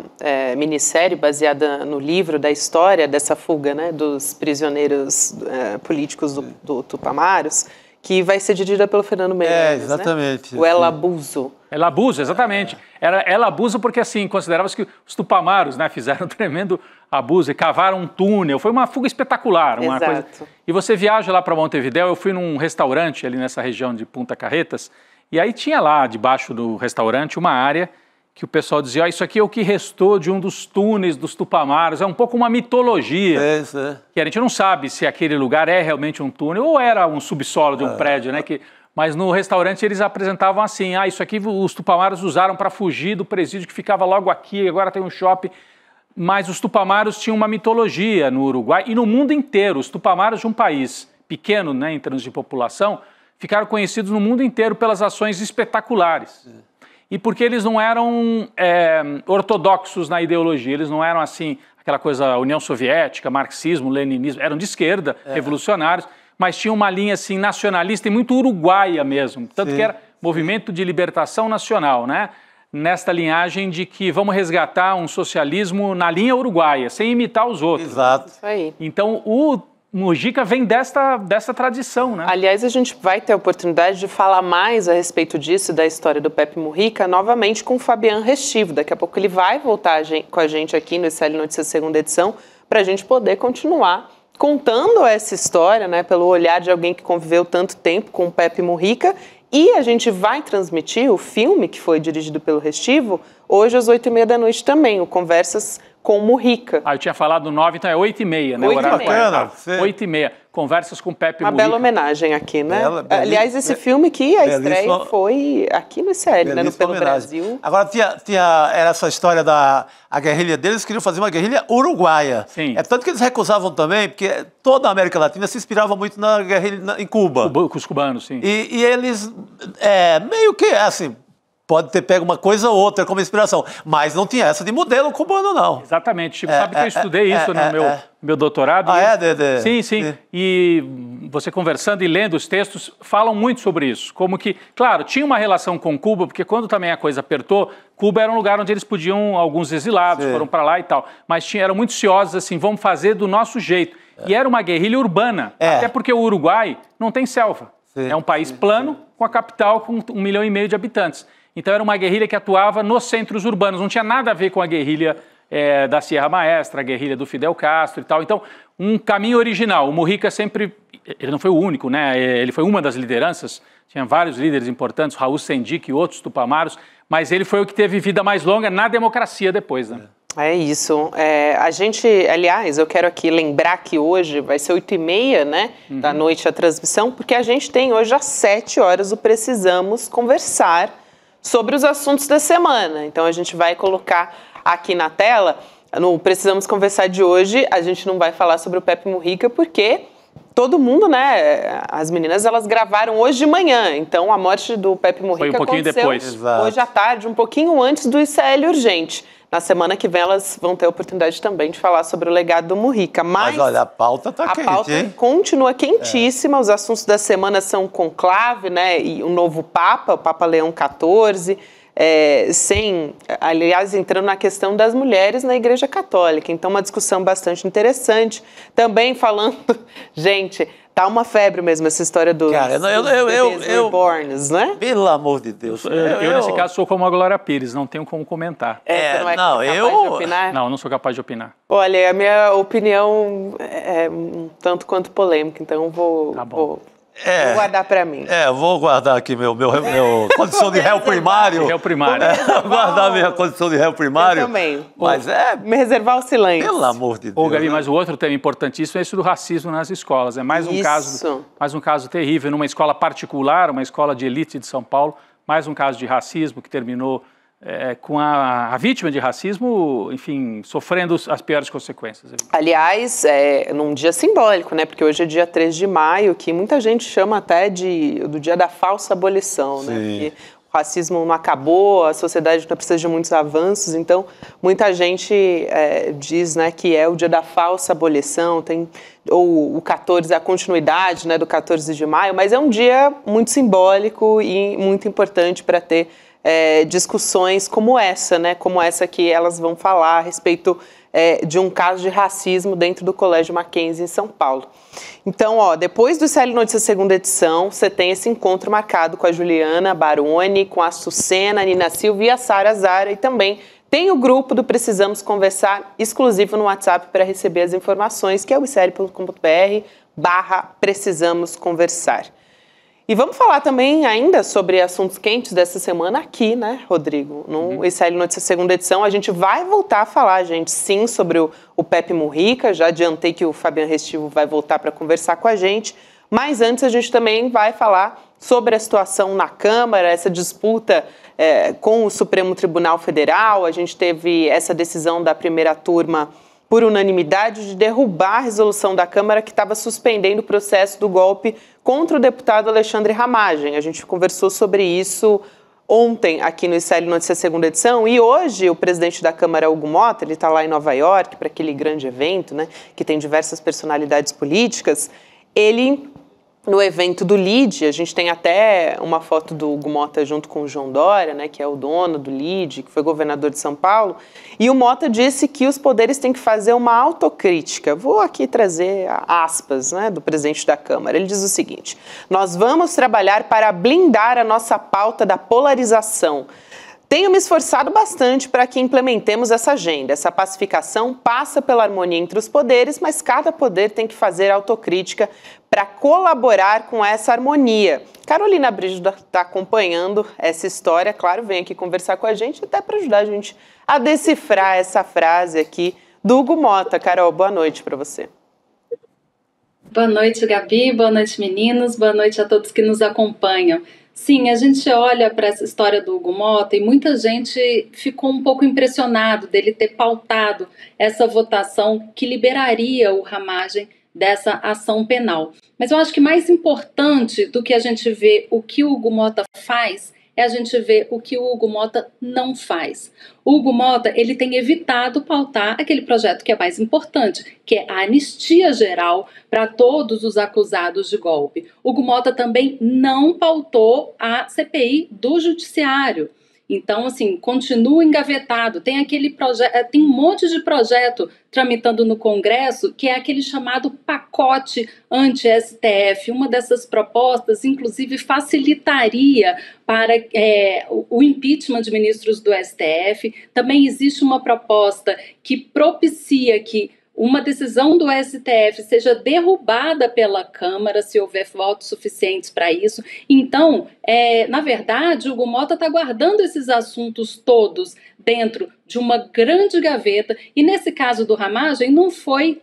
minissérie baseada no livro da história dessa fuga, né, dos prisioneiros políticos do Tupamaros, que vai ser dirigida pelo Fernando Meirelles, exatamente. Né? O El Abuso. El Abuso, exatamente. Era El Abuso porque, assim, considerava-se que os Tupamaros, né, fizeram um tremendo abuso e cavaram um túnel. Foi uma fuga espetacular. Uma coisa... E você viaja lá para Montevidéu, eu fui num restaurante ali nessa região de Punta Carretas, e aí tinha lá, debaixo do restaurante, uma área que o pessoal dizia, isso aqui é o que restou de um dos túneis dos Tupamaros, é um pouco uma mitologia, que a gente não sabe se aquele lugar é realmente um túnel ou era um subsolo de um prédio, né? Mas no restaurante eles apresentavam assim, isso aqui os Tupamaros usaram para fugir do presídio que ficava logo aqui, agora tem um shopping. Mas os Tupamaros tinham uma mitologia no Uruguai e no mundo inteiro. Os Tupamaros de um país pequeno, né, em termos de população, ficaram conhecidos no mundo inteiro pelas ações espetaculares. E porque eles não eram ortodoxos na ideologia, eles não eram assim, aquela coisa União Soviética, marxismo, leninismo, eram de esquerda, revolucionários, mas tinham uma linha assim nacionalista e muito uruguaia mesmo, tanto que era movimento de libertação nacional, né? Nesta linhagem de que vamos resgatar um socialismo na linha uruguaia, sem imitar os outros. Exato. Isso aí. Então, o Mujica vem dessa tradição, né? Aliás, a gente vai ter a oportunidade de falar mais a respeito disso, da história do Pepe Mujica, novamente com o Fabian Restivo. Daqui a pouco ele vai voltar com a gente aqui no ICL Notícias segunda edição, para a gente poder continuar contando essa história, né, pelo olhar de alguém que conviveu tanto tempo com o Pepe Mujica. E a gente vai transmitir o filme que foi dirigido pelo Restivo hoje às 8h30 da noite também, o Conversas com o Mujica. Eu tinha falado 9, então é 8h30, né? 8h30. Conversas com Pepe Mujica. Uma bela homenagem aqui, né? Aliás, esse filme que a estreia foi aqui no ICL, né? Pelo Brasil. Agora, era essa história a guerrilha deles, queriam fazer uma guerrilha uruguaia. Sim. É tanto que eles recusavam também, porque toda a América Latina se inspirava muito na guerrilha em Cuba. Com os cubanos, sim. E eles, meio que, assim... Pode ter pego uma coisa ou outra como inspiração, mas não tinha essa de modelo cubano, não. Exatamente. Chico, sabe que eu estudei isso no meu doutorado? Dede? Sim. E você conversando e lendo os textos, falam muito sobre isso. Como que, claro, tinha uma relação com Cuba, porque quando também a coisa apertou, Cuba era um lugar onde eles podiam, alguns exilados foram para lá e tal, mas eram muito ciosos assim, vamos fazer do nosso jeito. E era uma guerrilha urbana, até porque o Uruguai não tem selva. É um país plano, com a capital com 1,5 milhão de habitantes. Então era uma guerrilha que atuava nos centros urbanos, não tinha nada a ver com a guerrilha da Sierra Maestra, a guerrilha do Fidel Castro e tal. Então, um caminho original. O Mujica sempre, ele não foi o único, né? Ele foi uma das lideranças, tinha vários líderes importantes, Raul Sendic e outros tupamaros, mas ele foi o que teve vida mais longa na democracia depois, né? É isso. A gente, aliás, eu quero aqui lembrar que hoje vai ser 8h30, né, da noite a transmissão, porque a gente tem hoje às 7 horas o Precisamos Conversar sobre os assuntos da semana. Então a gente vai colocar aqui na tela, no Precisamos Conversar de hoje, a gente não vai falar sobre o Pepe Mujica porque todo mundo, né, as meninas, elas gravaram hoje de manhã, então a morte do Pepe Mujica foi um pouquinho depois. Hoje à tarde, um pouquinho antes do ICL Urgente. Na semana que vem elas vão ter a oportunidade também de falar sobre o legado do Mujica. Mas olha, a pauta tá quente, pauta continua quentíssima, os assuntos da semana são o conclave, né, e o novo Papa, o Papa Leão XIV, aliás, entrando na questão das mulheres na Igreja Católica. Então, uma discussão bastante interessante. Também falando, gente, tá uma febre mesmo essa história dos bebês reborns, né? Pelo amor de Deus. Eu, nesse caso, sou como a Glória Pires, não tenho como comentar. Você não é capaz de opinar? Não, não sou capaz de opinar. Olha, a minha opinião é um tanto quanto polêmica, então vou guardar para mim. Vou guardar aqui meu condição de réu primário. Réu primário. Vou guardar minha condição de réu primário. Eu também. Mas me reservar o silêncio. Pelo amor de Deus. Gabi, mas o outro tema importantíssimo é isso do racismo nas escolas. É mais um caso terrível numa escola particular, uma escola de elite de São Paulo, mais um caso de racismo que terminou com a vítima de racismo, enfim, sofrendo as piores consequências. Aliás, num dia simbólico, né? Porque hoje é dia 3 de maio, que muita gente chama até do dia da falsa abolição, né? Porque o racismo não acabou, a sociedade não precisa de muitos avanços, então muita gente diz, né, que é o dia da falsa abolição, ou o 14, a continuidade, né, do 14 de maio, mas é um dia muito simbólico e muito importante para ter discussões como essa, né? Como essa que elas vão falar a respeito de um caso de racismo dentro do Colégio Mackenzie em São Paulo. Então, depois do ICL Notícias segunda edição, você tem esse encontro marcado com a Juliana Baroni, com a Sucena, a Nina Silva e a Sara Zara, e também tem o grupo do Precisamos Conversar, exclusivo no WhatsApp para receber as informações, que é o icl.com.br/Precisamos Conversar. E vamos falar também ainda sobre assuntos quentes dessa semana aqui, né, Rodrigo? No ICL Notícias segunda edição, a gente vai voltar a falar, gente, sim, sobre o Pepe Mujica. Já adiantei que o Fabiano Restivo vai voltar para conversar com a gente. Mas antes a gente também vai falar sobre a situação na Câmara, essa disputa com o Supremo Tribunal Federal. A gente teve essa decisão da primeira turma por unanimidade de derrubar a resolução da Câmara que estava suspendendo o processo do golpe contra o deputado Alexandre Ramagem. A gente conversou sobre isso ontem aqui no ICL Notícias segunda edição e hoje o presidente da Câmara, Hugo Motta, ele está lá em Nova York para aquele grande evento, né, que tem diversas personalidades políticas. Ele, no evento do LIDE, a gente tem até uma foto do Hugo Motta junto com o João Dória, né, que é o dono do LIDE, que foi governador de São Paulo, e o Motta disse que os poderes têm que fazer uma autocrítica. Vou aqui trazer aspas, né, do presidente da Câmara. Ele diz o seguinte: nós vamos trabalhar para blindar a nossa pauta da polarização. Tenho me esforçado bastante para que implementemos essa agenda. Essa pacificação passa pela harmonia entre os poderes, mas cada poder tem que fazer autocrítica para colaborar com essa harmonia. Carolina Brígido está acompanhando essa história, claro, vem aqui conversar com a gente, até para ajudar a gente a decifrar essa frase aqui do Hugo Motta. Carol, boa noite para você. Boa noite, Gabi, boa noite, meninos, boa noite a todos que nos acompanham. Sim, a gente olha para essa história do Hugo Motta e muita gente ficou um pouco impressionado dele ter pautado essa votação que liberaria o Ramagem dessa ação penal. Mas eu acho que mais importante do que a gente ver o que o Hugo Motta faz é a gente ver o que o Hugo Motta não faz. O Hugo Motta, ele tem evitado pautar aquele projeto que é mais importante, que é a anistia geral para todos os acusados de golpe. O Hugo Motta também não pautou a CPI do Judiciário. Então, assim, continua engavetado. Tem aquele projeto, tem um monte de projeto tramitando no Congresso, que é aquele chamado pacote anti-STF. Uma dessas propostas, inclusive, facilitaria para o impeachment de ministros do STF. Também existe uma proposta que propicia que uma decisão do STF seja derrubada pela Câmara, se houver votos suficientes para isso. Então, na verdade, o Hugo Motta está guardando esses assuntos todos dentro de uma grande gaveta, e nesse caso do Ramagem não foi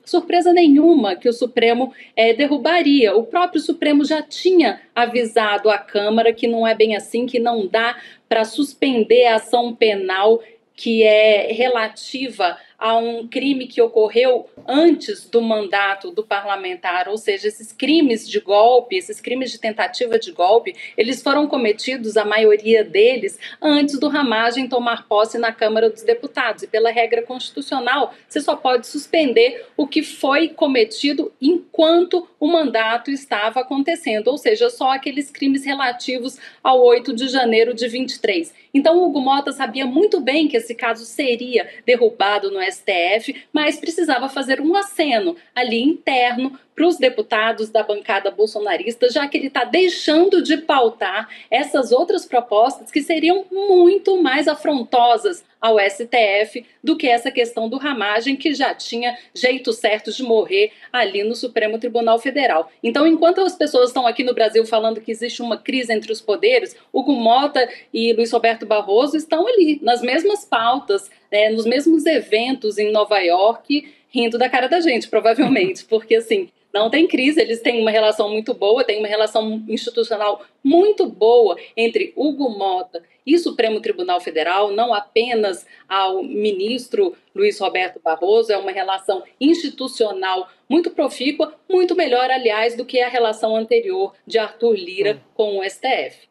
surpresa nenhuma que o Supremo derrubaria. O próprio Supremo já tinha avisado a Câmara que não é bem assim, que não dá para suspender a ação penal que é relativa a um crime que ocorreu antes do mandato do parlamentar, ou seja, esses crimes de golpe, esses crimes de tentativa de golpe, eles foram cometidos, a maioria deles, antes do Ramagem tomar posse na Câmara dos Deputados. E pela regra constitucional, você só pode suspender o que foi cometido enquanto o mandato estava acontecendo, ou seja, só aqueles crimes relativos ao 8 de janeiro de 23. Então, o Hugo Mota sabia muito bem que esse caso seria derrubado no STF, mas precisava fazer um aceno ali interno para os deputados da bancada bolsonarista, já que ele está deixando de pautar essas outras propostas que seriam muito mais afrontosas ao STF do que essa questão do Ramagem, que já tinha jeito certo de morrer ali no Supremo Tribunal Federal. Então, enquanto as pessoas estão aqui no Brasil falando que existe uma crise entre os poderes, Hugo Mota e Luiz Roberto Barroso estão ali, nas mesmas pautas, nos mesmos eventos em Nova York, rindo da cara da gente, provavelmente, porque assim, não tem crise, eles têm uma relação muito boa, tem uma relação institucional muito boa entre Hugo Mota e Supremo Tribunal Federal, não apenas ao ministro Luiz Roberto Barroso, é uma relação institucional muito profícua, muito melhor, aliás, do que a relação anterior de Arthur Lira com o STF.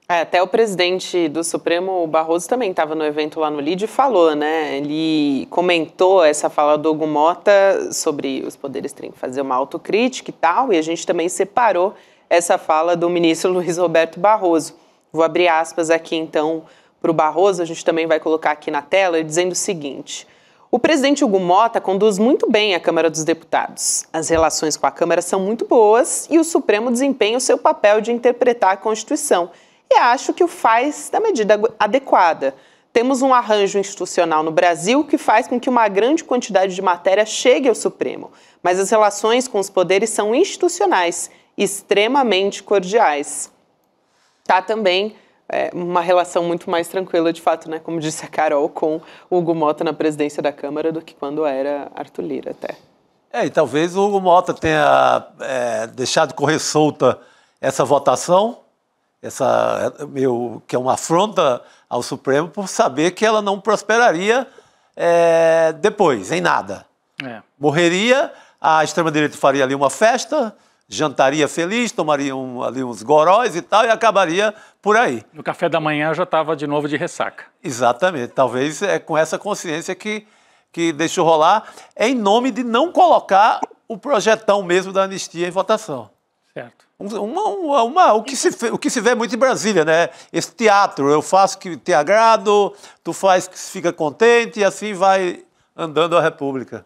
Até o presidente do Supremo, o Barroso, também estava no evento lá no LIDE e falou, né? Ele comentou essa fala do Hugo Mota sobre os poderes terem que fazer uma autocrítica e tal, e a gente também separou essa fala do ministro Luiz Roberto Barroso. Vou abrir aspas aqui, então, para o Barroso, a gente também vai colocar aqui na tela, dizendo o seguinte: o presidente Hugo Mota conduz muito bem a Câmara dos Deputados. As relações com a Câmara são muito boas e o Supremo desempenha o seu papel de interpretar a Constituição. E acho que o faz da medida adequada. Temos um arranjo institucional no Brasil que faz com que uma grande quantidade de matéria chegue ao Supremo, mas as relações com os poderes são institucionais, extremamente cordiais. Tá também uma relação muito mais tranquila, de fato, né, como disse a Carol, com o Hugo Mota na presidência da Câmara do que quando era Arthur Lira até. E talvez o Hugo Mota tenha deixado correr solta essa votação, que é uma afronta ao Supremo, por saber que ela não prosperaria depois, em nada. Morreria, a extrema-direita faria ali uma festa, jantaria feliz, tomaria ali uns goróis e tal, e acabaria por aí. No café da manhã já estava de novo de ressaca. Exatamente, talvez com essa consciência que deixou rolar, em nome de não colocar o projetão mesmo da anistia em votação. Certo. O que se vê muito em Brasília, né? Esse teatro, eu faço que te agrado, tu faz que fica contente e assim vai andando a República.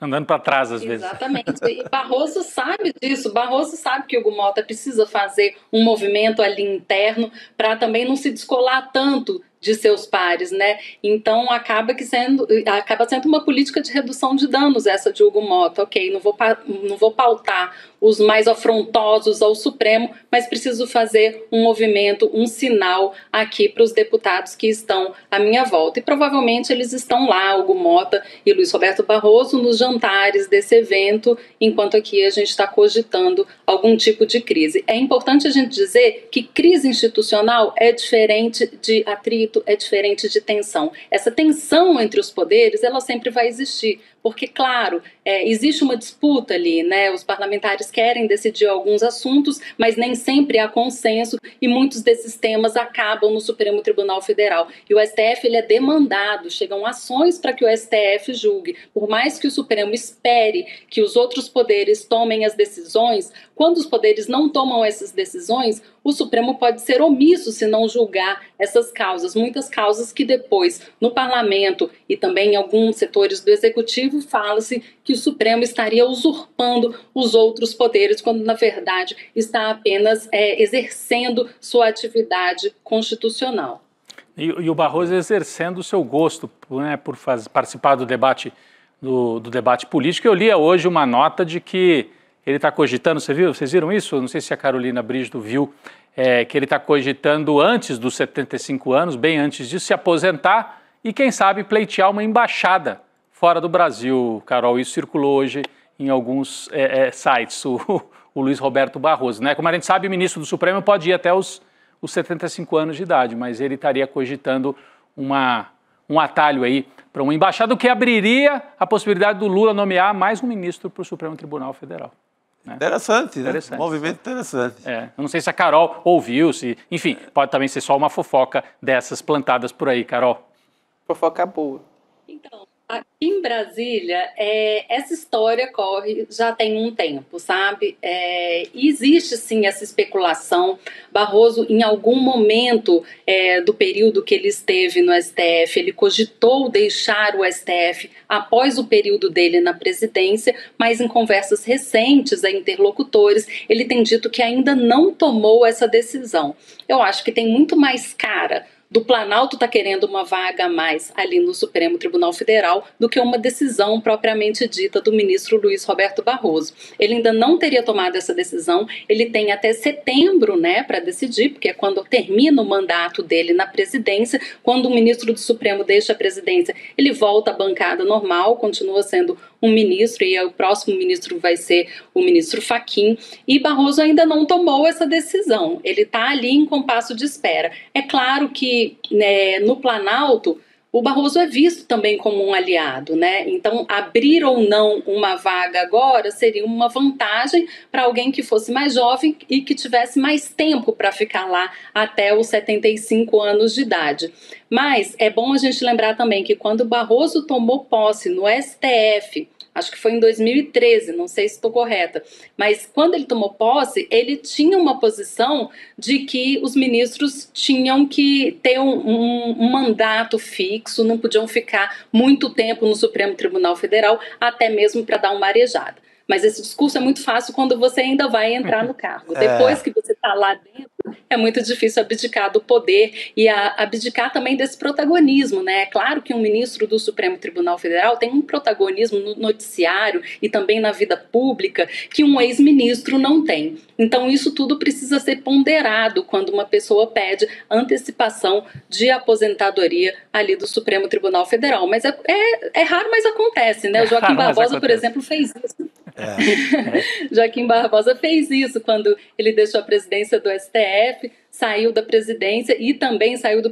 Andando para trás, às vezes. Exatamente. E Barroso sabe disso. Barroso sabe que o Hugo Mota precisa fazer um movimento ali interno para também não se descolar tanto de seus pares, né? Então acaba sendo uma política de redução de danos essa de Hugo Mota. Ok, não vou pautar os mais afrontosos ao Supremo, mas preciso fazer um movimento, um sinal aqui para os deputados que estão à minha volta. E provavelmente eles estão lá, Hugo Mota e Luiz Roberto Barroso, nos jantares desse evento, enquanto aqui a gente está cogitando algum tipo de crise. É importante a gente dizer que crise institucional é diferente de atrito, é diferente de tensão. Essa tensão entre os poderes, ela sempre vai existir, porque, claro, existe uma disputa ali, né? Os parlamentares querem decidir alguns assuntos, mas nem sempre há consenso e muitos desses temas acabam no Supremo Tribunal Federal. E o STF, ele é demandado, chegam ações para que o STF julgue. Por mais que o Supremo espere que os outros poderes tomem as decisões, quando os poderes não tomam essas decisões, o Supremo pode ser omisso se não julgar essas causas. Muitas causas que depois, no parlamento e também em alguns setores do executivo, fala-se que o Supremo estaria usurpando os outros poderes, quando na verdade está apenas exercendo sua atividade constitucional. E o Barroso exercendo o seu gosto, né, por participar do debate político. Eu li hoje uma nota de que ele está cogitando, vocês viram isso? Não sei se a Carolina Brígido viu, que ele está cogitando antes dos 75 anos, bem antes disso, se aposentar e, quem sabe, pleitear uma embaixada fora do Brasil, Carol. Isso circulou hoje em alguns sites, o Luiz Roberto Barroso, né? Como a gente sabe, o ministro do Supremo pode ir até os 75 anos de idade, mas ele estaria cogitando uma um atalho aí para uma embaixada, o que abriria a possibilidade do Lula nomear mais um ministro para o Supremo Tribunal Federal. Né? Interessante, né? Movimento interessante. Eu não sei se a Carol ouviu, enfim, pode também ser só uma fofoca dessas plantadas por aí, Carol. Fofoca boa. Então, aqui em Brasília, essa história corre já tem um tempo, sabe? Existe, sim, essa especulação. Barroso, em algum momento do período que ele esteve no STF, ele cogitou deixar o STF após o período dele na presidência, mas em conversas recentes a interlocutores, ele tem dito que ainda não tomou essa decisão. Eu acho que tem muito mais cara do Planalto está querendo uma vaga a mais ali no Supremo Tribunal Federal do que uma decisão propriamente dita do ministro Luiz Roberto Barroso. Ele ainda não teria tomado essa decisão, ele tem até setembro, né, para decidir, porque é quando termina o mandato dele na presidência. Quando o ministro do Supremo deixa a presidência, ele volta à bancada normal, continua sendo um ministro, e o próximo ministro vai ser o ministro Fachin, e Barroso ainda não tomou essa decisão, ele está ali em compasso de espera. É claro que no Planalto o Barroso é visto também como um aliado, né? Então, abrir ou não uma vaga agora seria uma vantagem para alguém que fosse mais jovem e que tivesse mais tempo para ficar lá até os 75 anos de idade. Mas é bom a gente lembrar também que quando o Barroso tomou posse no STF, acho que foi em 2013, não sei se estou correta, mas quando ele tomou posse, ele tinha uma posição de que os ministros tinham que ter um mandato fixo, não podiam ficar muito tempo no Supremo Tribunal Federal, até mesmo para dar uma arejada. Mas esse discurso é muito fácil quando você ainda vai entrar no cargo. Depois que você está lá dentro, é muito difícil abdicar do poder e abdicar também desse protagonismo, né? É claro que um ministro do Supremo Tribunal Federal tem um protagonismo no noticiário e também na vida pública que um ex-ministro não tem. Então isso tudo precisa ser ponderado quando uma pessoa pede antecipação de aposentadoria ali do Supremo Tribunal Federal. Mas é raro, mas acontece, né? O Joaquim Barbosa, por exemplo, fez isso. Joaquim Barbosa fez isso quando ele deixou a presidência do STF, saiu da presidência e também saiu do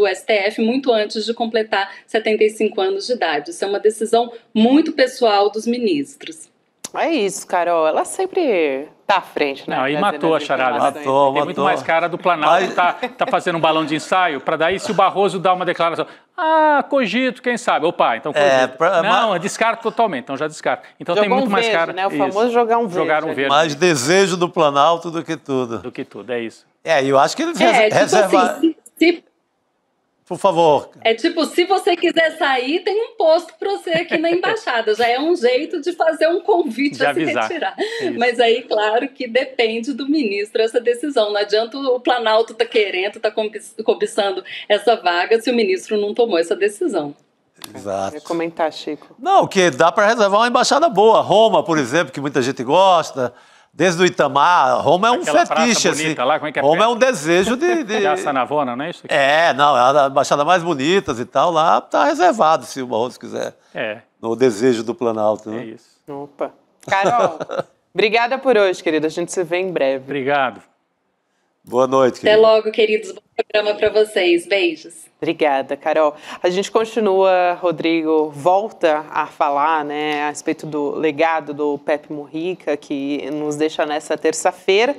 STF muito antes de completar 75 anos de idade. Isso é uma decisão muito pessoal dos ministros. É isso, Carol. Ela sempre tá à frente, né? Não, e matou a charada. Matou. Muito mais cara do Planalto. Tá fazendo um balão de ensaio para daí, se o Barroso dá uma declaração, cogito, quem sabe? Opa, então cogito. Não, descarto totalmente, então já descarto. Então jogou tem muito mais verde, cara. Né? O famoso jogar um verde. Jogar um verde. Mais desejo do Planalto do que tudo. Do que tudo, é isso. Eu acho que ele reserva... Assim, por favor. É tipo, se você quiser sair, tem um posto para você aqui na embaixada. Já é um jeito de fazer um convite a se retirar. Mas aí, claro, que depende do ministro essa decisão. Não adianta o Planalto tá querendo, tá cobiçando essa vaga se o ministro não tomou essa decisão. Exato. Quer comentar, Chico? Não, que dá para reservar uma embaixada boa. Roma, por exemplo, que muita gente gosta. Desde o Itamar, Roma é um fetiche, assim. Lá, como é que é? Roma é um desejo de a Sanavona, não é isso? Não, é a embaixada mais bonitas e tal, lá tá reservado, se o Barroso quiser. No desejo do Planalto, né? É isso. Opa. Carol, obrigada por hoje, querida. A gente se vê em breve. Obrigado. Boa noite, querida. Até logo, queridos. Bom programa para vocês. Beijos. Obrigada, Carol. A gente continua, Rodrigo, volta a falar, né, a respeito do legado do Pepe Mujica, que nos deixa nessa terça-feira,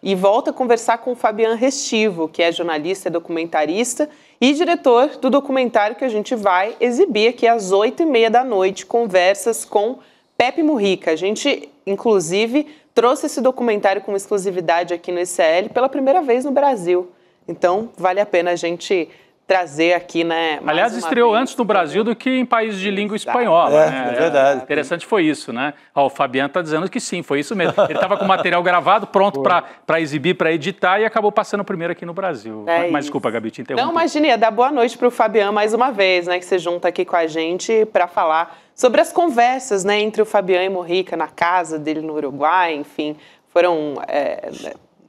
e volta a conversar com o Fabian Restivo, que é jornalista e documentarista e diretor do documentário que a gente vai exibir aqui às 8h30 da noite, conversas com Pepe Mujica. A gente, inclusive, trouxe esse documentário com exclusividade aqui no ICL pela primeira vez no Brasil. Então, vale a pena a gente trazer aqui, né? Aliás, estreou antes no Brasil do que em países de língua espanhola. É verdade. Interessante foi isso, né? O Fabiano está dizendo que sim, foi isso mesmo. Ele estava com o material gravado, pronto para exibir, para editar, e acabou passando primeiro aqui no Brasil. Mas desculpa, Gabi, te interrompi. Não, imagine, ia dar boa noite para o Fabiano mais uma vez, né? Que você junta aqui com a gente para falar sobre as conversas, né? Entre o Fabian e Mujica na casa dele no Uruguai, enfim, foram...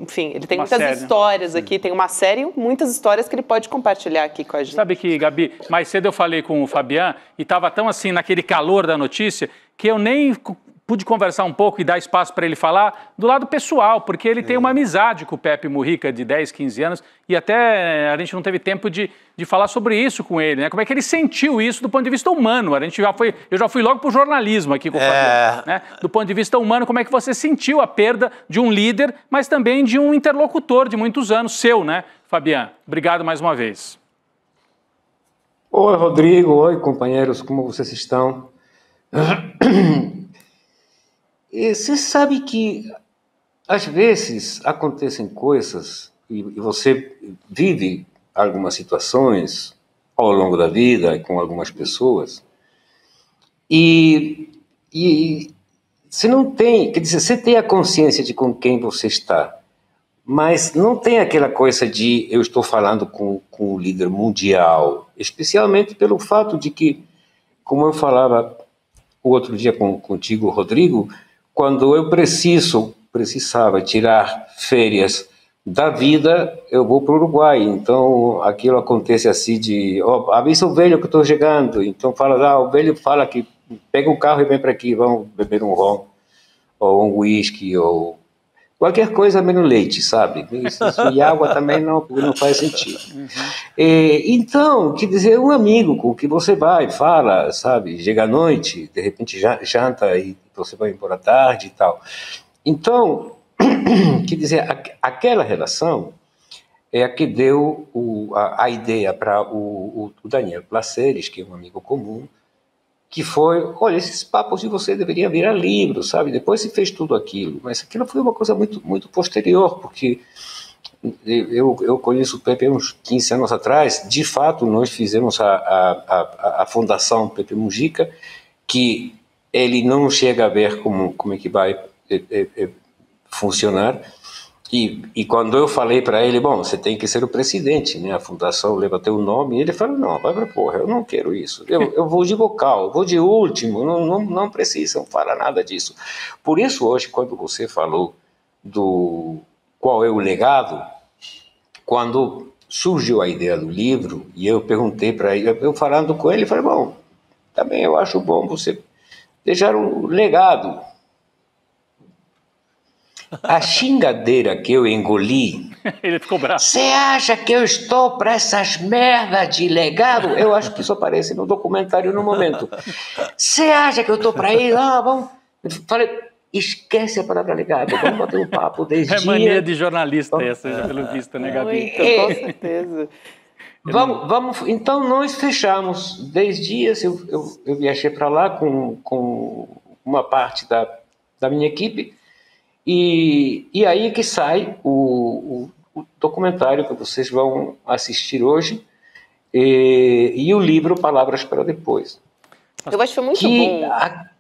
Enfim, ele tem muitas histórias aqui, tem uma série, muitas histórias que ele pode compartilhar aqui com a gente. Sabe que, Gabi, mais cedo eu falei com o Fabian e estava tão assim, naquele calor da notícia, que eu nem pude conversar um pouco e dar espaço para ele falar do lado pessoal, porque ele tem uma amizade com o Pepe Mujica de 10, 15 anos e até a gente não teve tempo de falar sobre isso com ele, né? Como é que ele sentiu isso do ponto de vista humano? Eu já fui logo para o jornalismo aqui com o Fabiano, né? Do ponto de vista humano, como é que você sentiu a perda de um líder, mas também de um interlocutor de muitos anos seu, né, Fabiano? Obrigado mais uma vez. Oi, Rodrigo. Oi, companheiros. Como vocês estão? Você sabe que às vezes acontecem coisas e você vive algumas situações ao longo da vida com algumas pessoas e você não tem, quer dizer, você tem a consciência de com quem você está, mas não tem aquela coisa de eu estou falando com um líder mundial, especialmente pelo fato de que, como eu falava o outro dia contigo, Rodrigo, quando eu precisava tirar férias da vida, eu vou para o Uruguai. Então, aquilo acontece assim de... avisa o velho que eu estou chegando. Então, o velho fala que pega um carro e vem para aqui, vamos beber um rom, ou um uísque, ou qualquer coisa menos leite, sabe? Isso, e água também não, porque não faz sentido. Então, quer dizer, um amigo com que você vai, fala, sabe? Chega à noite, de repente janta e você vai embora à tarde e tal. Então, quer dizer, aquela relação é a que deu a ideia para o Daniel Placeres, que é um amigo comum, que foi, olha, esses papos de você deveriam virar livro, sabe? Depois se fez tudo aquilo, mas aquilo foi uma coisa muito, muito posterior, porque eu conheço o Pepe uns 15 anos atrás. De fato, nós fizemos a Fundação Pepe Mujica, que ele não chega a ver como é que vai funcionar. E quando eu falei para ele, bom, você tem que ser o presidente, né? A fundação leva teu nome. E ele falou, não, vai pra porra, eu não quero isso. Eu vou de vocal, eu vou de último, não precisam falar nada disso. Por isso, hoje, quando você falou do qual é o legado, quando surgiu a ideia do livro, e eu perguntei para ele, eu falando com ele, falei, bom, também eu acho bom você deixar um legado. A xingadeira que eu engoli. Ele ficou bravo. Você acha que eu estou para essas merdas de legado? Eu acho que isso aparece no documentário no momento. Você acha que eu estou para ir? Vamos. Falei, esquece a palavra legado. Vamos bater um papo desde dia. É mania de jornalista essa, já pelo visto, né, Gabi? Com certeza. Vamos, então nós fechamos 10 dias. Eu viajei para lá com uma parte da minha equipe. E aí que sai o documentário que vocês vão assistir hoje e o livro Palavras para Depois. Eu acho que foi muito bom.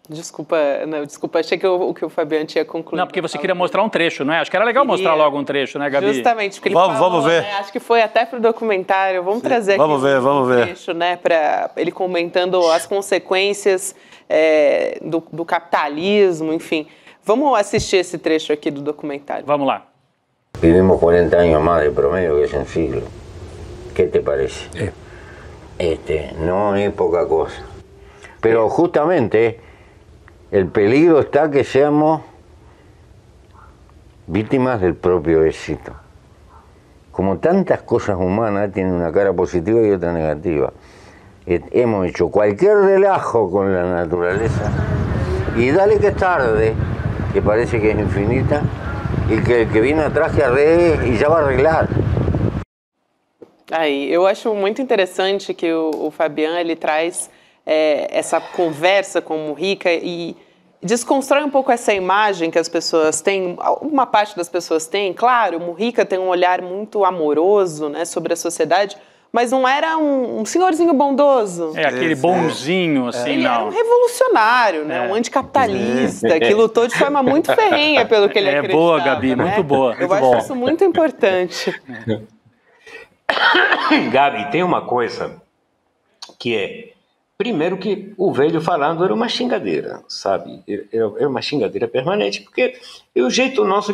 Desculpa, achei que o Fabiano tinha concluído. Não, porque você queria mostrar um trecho, não é? Acho que era legal mostrar logo um trecho, né, Gabi? Justamente, porque ele vamos ver. Né, acho que foi até para o documentário. Vamos trazer aqui vamos ver. Trecho, né, para ele comentando as consequências do capitalismo, enfim. Vamos assistir esse trecho aqui do documentário. Vamos lá. Vivimos 40 años más de promedio que hace un siglo. ¿Qué te parece? No es poca cosa. Pero justamente el peligro está que seamos víctimas del propio éxito. Como tantas cosas humanas tienen una cara positiva y otra negativa. Hemos hecho cualquier relajo con la naturaleza y dale que es tarde, que parece que es infinita, y que el que viene atrás que arregle y ya va a arreglar. Aí, eu acho muito interessante que o Fabiano, ele traz essa conversa com o Mujica e desconstrói um pouco essa imagem que as pessoas têm, uma parte das pessoas tem. Claro, o Mujica tem um olhar muito amoroso, né, sobre a sociedade, mas não era um senhorzinho bondoso. Aquele bonzinho, assim, ele não. era um revolucionário, né? Um anticapitalista, que lutou de forma muito ferrenha pelo que ele acreditava. Boa, Gabi, né? muito boa. Eu acho isso muito importante. Gabi, tem uma coisa que é, primeiro que o velho falando era uma xingadeira, sabe? Era uma xingadeira permanente, porque é o jeito nosso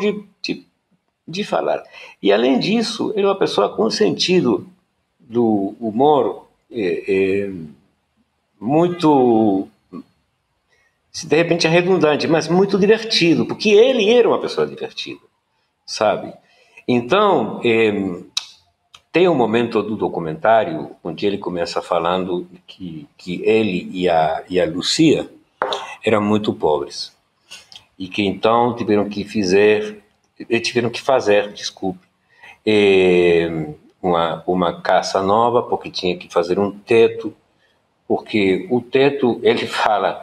de falar. E além disso, ele é uma pessoa com sentido do humor muito de repente é redundante, mas muito divertido, porque ele era uma pessoa divertida, sabe? Então, tem um momento do documentário onde ele começa falando que ele e a Lucia eram muito pobres e que então tiveram que fazer, desculpe, uma casa nova, porque tinha que fazer um teto, porque o teto, ele fala,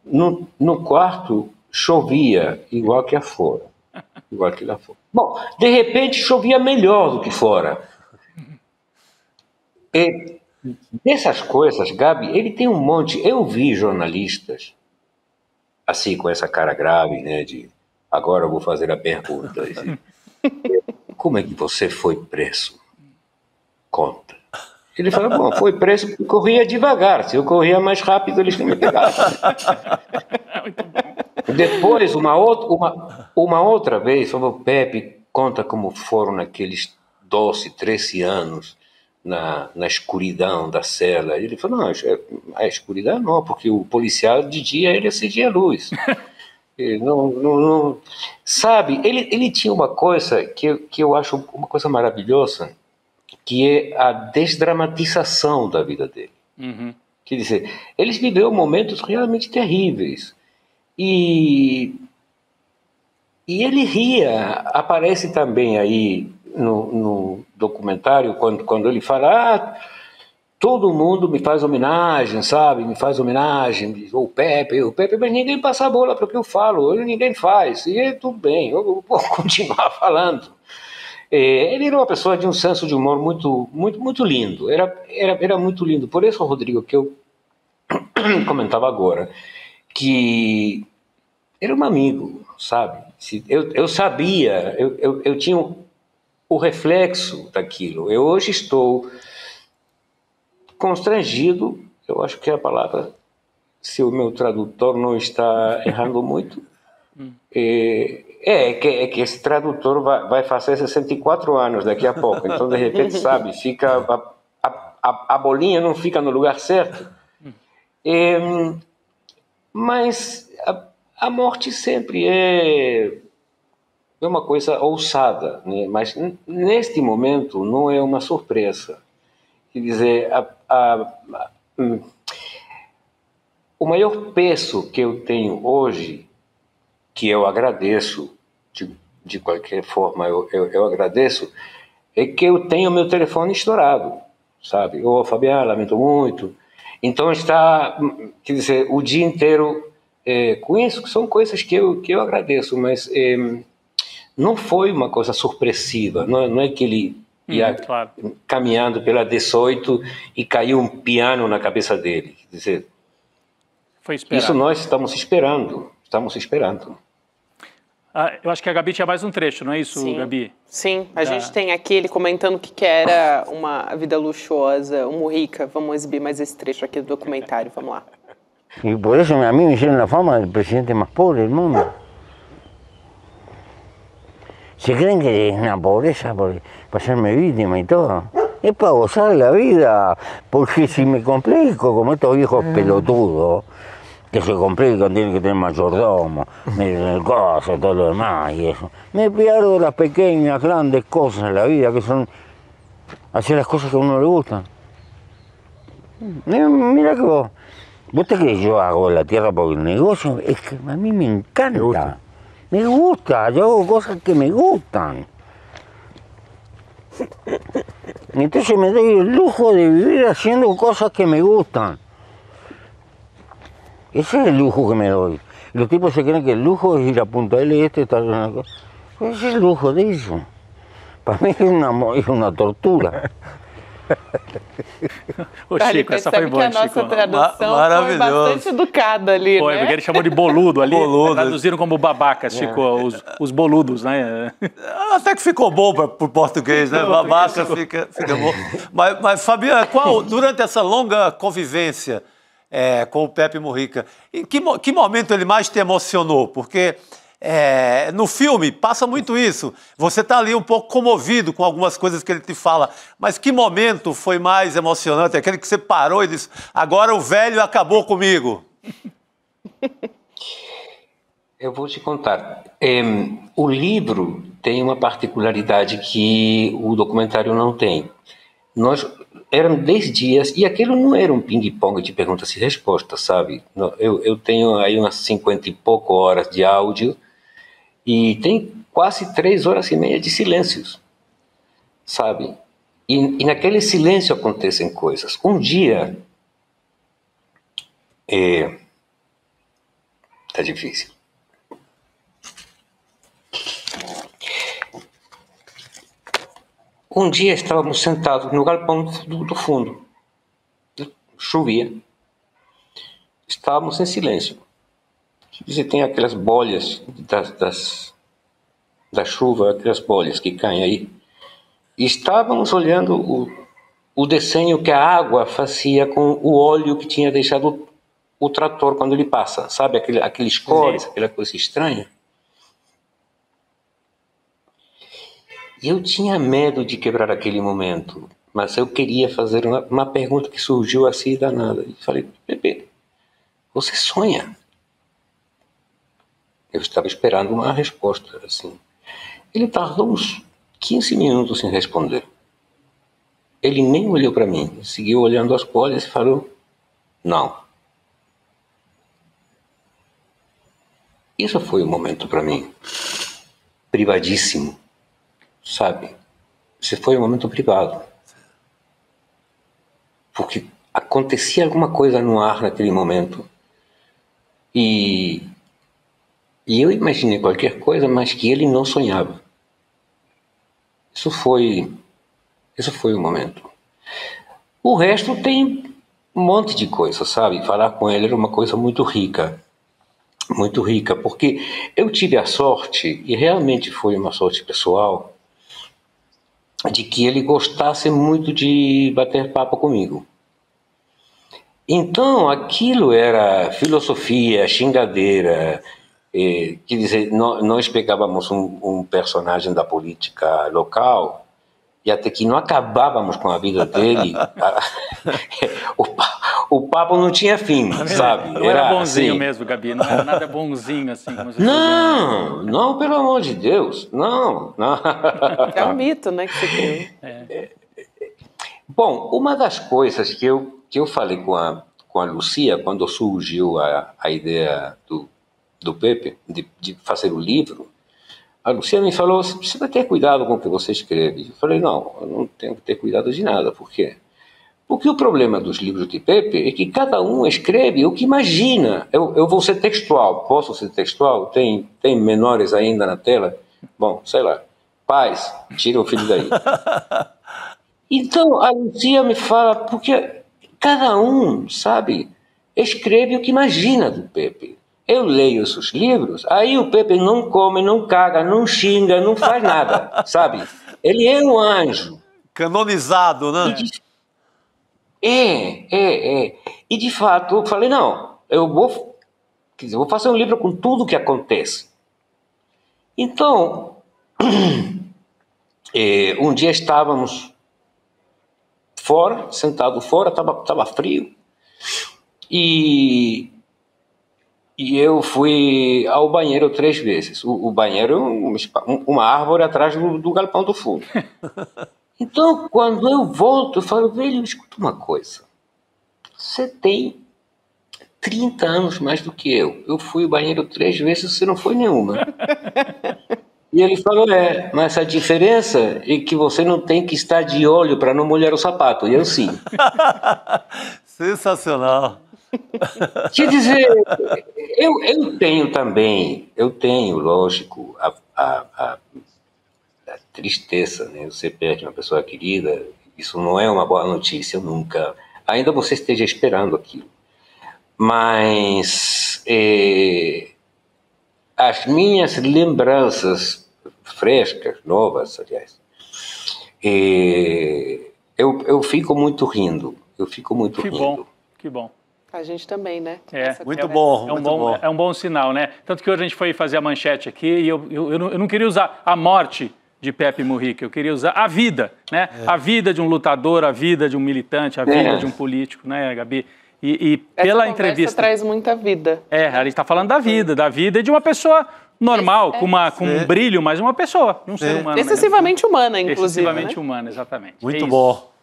no quarto chovia igual que lá fora. Bom, de repente chovia melhor do que fora. E dessas coisas, Gabi, ele tem um monte. Eu vi jornalistas assim, com essa cara grave, né, de agora eu vou fazer a pergunta. Como é que você foi preso? Conta. Ele fala, bom, foi preso porque corria devagar. Se eu corria mais rápido, eles não me pegavam. Depois, uma outra vez, falou, Pepe, conta como foram naqueles 12, 13 anos na escuridão da cela. Ele falou, não, a escuridão não, porque o policial de dia ele acendia a luz. Não, sabe, ele tinha uma coisa que eu acho uma coisa maravilhosa, que é a desdramatização da vida dele. Uhum. Quer dizer, eles viveram momentos realmente terríveis. E ele ria, aparece também aí no documentário, quando ele fala, todo mundo me faz homenagem, sabe? Me faz homenagem, o Pepe, mas ninguém passa a bola para o que eu falo, ninguém faz, e tudo bem, eu vou continuar falando. Ele era uma pessoa de um senso de humor muito, muito, muito lindo, era muito lindo. Por isso, Rodrigo, que eu comentava agora, que era um amigo, sabe? Eu sabia, eu tinha o reflexo daquilo. Eu hoje estou constrangido, eu acho que é a palavra, se o meu tradutor não está errando muito, que esse tradutor vai fazer 64 anos daqui a pouco, então de repente, sabe, fica a bolinha não fica no lugar certo. Mas a morte sempre é uma coisa ousada, né? Mas neste momento não é uma surpresa. Quer dizer, o maior peso que eu tenho hoje, que eu agradeço, de qualquer forma eu agradeço, é que eu tenho meu telefone estourado, sabe? Fabiano, lamento muito. Então está, quer dizer, o dia inteiro com isso, que são coisas que eu agradeço, mas não foi uma coisa surpressiva, não é que ele ia claro, caminhando pela 18 e caiu um piano na cabeça dele. Quer dizer, foi esperado. Isso nós estamos esperando. Eu acho que a Gabi tinha mais um trecho, não é isso, Sim. Gabi? Sim, a gente tem aqui ele comentando o que era uma vida luxuosa, uma rica. Vamos exibir mais esse trecho aqui do documentário, vamos lá. Y por eso a mí me hicieron la fama del presidente más pobre del mundo. Se creen que es una pobreza para hacerme víctima y todo. Es para gozar la vida, porque si me complico como estos viejos pelotudos, que se complican, tienen que tener mayordomo, el coso, todo lo demás y eso. Me pierdo las pequeñas, grandes cosas de la vida, que son hacer las cosas que a uno le gustan. Mira que vos te crees que yo hago la tierra porque el negocio, es que a mí me encanta. Me gusta, yo hago cosas que me gustan. Entonces me doy el lujo de vivir haciendo cosas que me gustan. Ese es el lujo que me doy. Los tipos se creen que el lujo es ir a Punta del Este, estar en una cosa. Pues ese es el lujo de eso. Para mí es una tortura. Ô, Chico, essa foi boa, que a Chico. nossa tradução foi bastante educada ali, foi, né? Porque ele chamou de boludo ali, traduziram como babacas, Chico, os boludos, né? Até que ficou bom para o português, né? Babaca fica bom. Mas Fabiana, durante essa longa convivência com o Pepe Mujica, em que momento ele mais te emocionou? Porque No filme passa muito isso. Você está ali um pouco comovido com algumas coisas que ele te fala. Mas que momento foi mais emocionante? Aquele que você parou e disse, agora o velho acabou comigo. Eu vou te contar. O livro tem uma particularidade que o documentário não tem. Eram 10 dias, e aquilo não era um ping-pong de perguntas e respostas, sabe? Eu tenho aí umas 50 e pouco horas de áudio, e tem quase 3 horas e meia de silêncios, sabe? E naquele silêncio acontecem coisas. Um dia... Tá difícil. Um dia estávamos sentados no galpão do fundo. Chovia. Estávamos em silêncio. Você tem aquelas bolhas da chuva, aquelas bolhas que caem aí. E estávamos olhando o desenho que a água fazia com o óleo que tinha deixado o trator quando ele passa. Sabe, aqueles cores, aquela coisa estranha. E eu tinha medo de quebrar aquele momento, mas eu queria fazer uma pergunta que surgiu assim danada. E falei, Pepe, você sonha? Eu estava esperando uma resposta, assim. Ele tardou uns 15 minutos em responder. Ele nem olhou para mim, seguiu olhando as bolhas e falou, não. Isso foi um momento para mim privadíssimo, sabe? Isso foi um momento privado. Porque acontecia alguma coisa no ar naquele momento. E eu imaginei qualquer coisa, mas que ele não sonhava. Isso foi o momento. O resto tem um monte de coisa, sabe? Falar com ele era uma coisa muito rica, porque eu tive a sorte, e realmente foi uma sorte pessoal, de que ele gostasse muito de bater papo comigo. Então, aquilo era filosofia, xingadeira. Quer dizer, nós pegávamos um personagem da política local e até que não acabávamos com a vida dele, o papo não tinha fim, sabe? Não era bonzinho assim, mesmo, Gabi, não era nada bonzinho assim. Como você não, pelo amor de Deus, não. É um mito, né, que você criou. Bom, uma das coisas que eu falei com a Lucia, quando surgiu a ideia do Pepe, de fazer o livro, a Lucia me falou, você vai ter cuidado com o que você escreve. Eu falei, não, eu não tenho que ter cuidado de nada. Por quê? Porque o problema dos livros de Pepe é que cada um escreve o que imagina. Eu vou ser textual. Posso ser textual? Tem menores ainda na tela? Bom, sei lá. Pais, tira o filho daí. Então, a Lucia me fala, porque cada um, sabe, escreve o que imagina do Pepe. Eu leio esses livros, aí o Pepe não come, não caga, não xinga, não faz nada, sabe? Ele é um anjo. Canonizado, né? E de fato, eu falei, não, eu vou fazer um livro com tudo o que acontece. Então, um dia estávamos fora, sentado fora, estava frio, e eu fui ao banheiro 3 vezes. O banheiro é uma árvore atrás do galpão do fundo. Então, quando eu volto, eu falo, velho, escuta uma coisa. Você tem 30 anos mais do que eu. Eu fui ao banheiro 3 vezes, você não foi nenhuma. E ele falou, mas a diferença é que você não tem que estar de olho para não molhar o sapato. E eu sim. Sensacional. Quer dizer, eu tenho, lógico, a tristeza, né? Você perde uma pessoa querida, isso não é uma boa notícia nunca. Ainda você esteja esperando aquilo. Mas as minhas lembranças frescas, novas, aliás, eu fico muito rindo. Que bom. A gente também, né? Muito bom. É um bom sinal, né? Tanto que hoje a gente foi fazer a manchete aqui e eu não queria usar a morte de Pepe Mujica, eu queria usar a vida, né? A vida de um lutador, a vida de um militante, a vida de um político, né, Gabi? E pela entrevista... Essa traz muita vida. A gente está falando da vida e de uma pessoa normal, com um brilho, mas uma pessoa, um ser humano. Excessivamente humana, inclusive. Excessivamente humana, exatamente. Muito bom.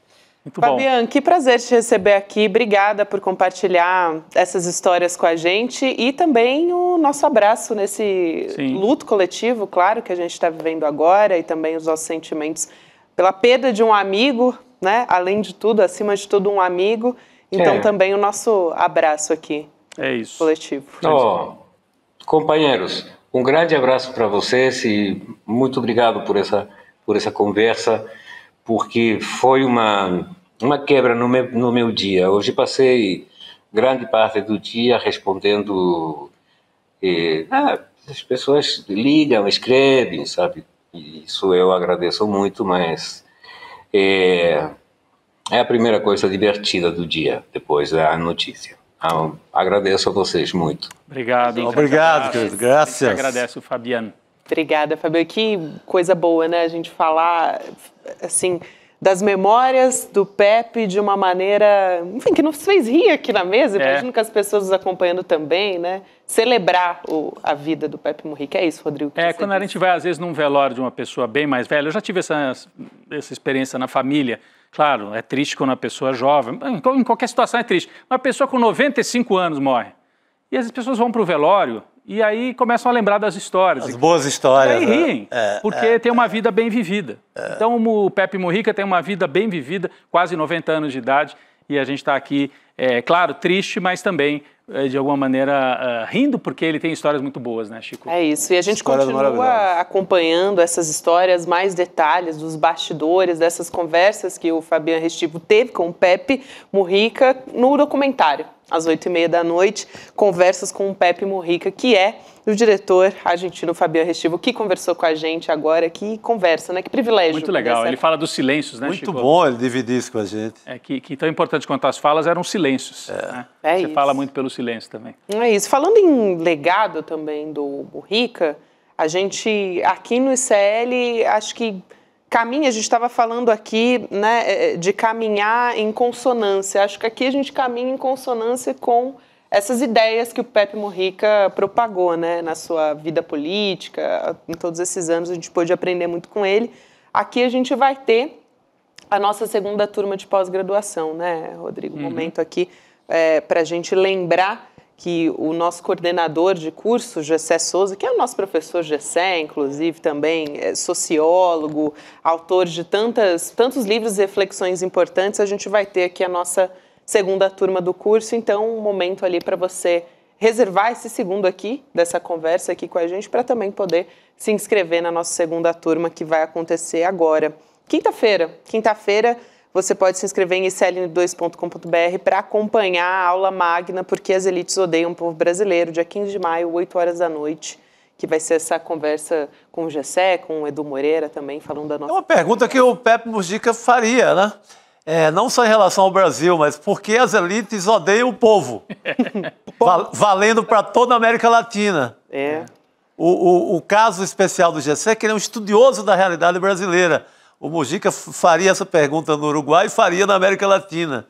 Muito bom. Fabiane, que prazer te receber aqui. Obrigada por compartilhar essas histórias com a gente e também o nosso abraço nesse luto coletivo, claro, que a gente está vivendo agora, e também os nossos sentimentos pela perda de um amigo, né? Além de tudo, acima de tudo, um amigo. Então, também o nosso abraço aqui. É isso. Coletivo. Companheiros, um grande abraço para vocês e muito obrigado por essa conversa, porque foi uma quebra no meu dia. Hoje passei grande parte do dia respondendo. As pessoas ligam, escrevem, sabe? Isso eu agradeço muito, mas é a primeira coisa divertida do dia, depois da notícia. Então, agradeço a vocês muito. Obrigado. Obrigado, querido. Graças. Agradeço, Fabiane. Obrigada, Fabio. Que coisa boa, né? A gente falar, assim, das memórias do Pepe de uma maneira, enfim, que nos fez rir aqui na mesa. Imagino que as pessoas nos acompanhando também, né? Celebrar a vida do Pepe Mujica. É isso, Rodrigo? Quando a gente vai, às vezes, num velório de uma pessoa bem mais velha, eu já tive essa experiência na família. Claro, é triste quando a pessoa é jovem, em qualquer situação é triste. Uma pessoa com 95 anos morre. E as pessoas vão para o velório e aí começam a lembrar das histórias. As boas histórias. E aí riem, porque tem uma vida bem vivida. Então o Pepe Mujica tem uma vida bem vivida, quase 90 anos de idade, e a gente está aqui, claro, triste, mas também, de alguma maneira, rindo, porque ele tem histórias muito boas, né, Chico? É isso, e a gente continua acompanhando essas histórias, mais detalhes dos bastidores, dessas conversas que o Fabiane Restivo teve com o Pepe Mujica no documentário, às 8h30 da noite, conversas com o Pepe Mujica, que é o diretor argentino Fabiane Restivo, que conversou com a gente agora, que conversa, né? Que privilégio. Muito legal, ele fala dos silêncios, né, Chico? Muito bom ele dividir isso com a gente. Que tão importante quanto as falas eram os silêncios. Né? Você fala muito pelo silêncio também. É isso. Falando em legado também do Mujica, a gente, aqui no ICL, acho que caminha, a gente estava falando aqui, né, de caminhar em consonância. Acho que aqui a gente caminha em consonância com essas ideias que o Pepe Mujica propagou, né, na sua vida política. Em todos esses anos a gente pôde aprender muito com ele. Aqui a gente vai ter a nossa segunda turma de pós-graduação, né, Rodrigo? Momento aqui para a gente lembrar que o nosso coordenador de curso, Gessé Souza, que é o nosso professor Gessé, inclusive, também é sociólogo, autor de tantos livros e reflexões importantes, a gente vai ter aqui a nossa segunda turma do curso, então um momento ali para você reservar esse segundo aqui, dessa conversa aqui com a gente, para também poder se inscrever na nossa segunda turma, que vai acontecer agora. Quinta-feira, você pode se inscrever em icln2.com.br para acompanhar a aula magna, porque as elites odeiam o povo brasileiro, dia 15 de maio, 8h da noite, que vai ser essa conversa com o Gessé, com o Edu Moreira também, falando da nossa... É uma pergunta que o Pepe Mujica faria, né? Não só em relação ao Brasil, mas por que as elites odeiam o povo? Valendo para toda a América Latina. O caso especial do Gessé é que ele é um estudioso da realidade brasileira. O Mujica faria essa pergunta no Uruguai e faria na América Latina.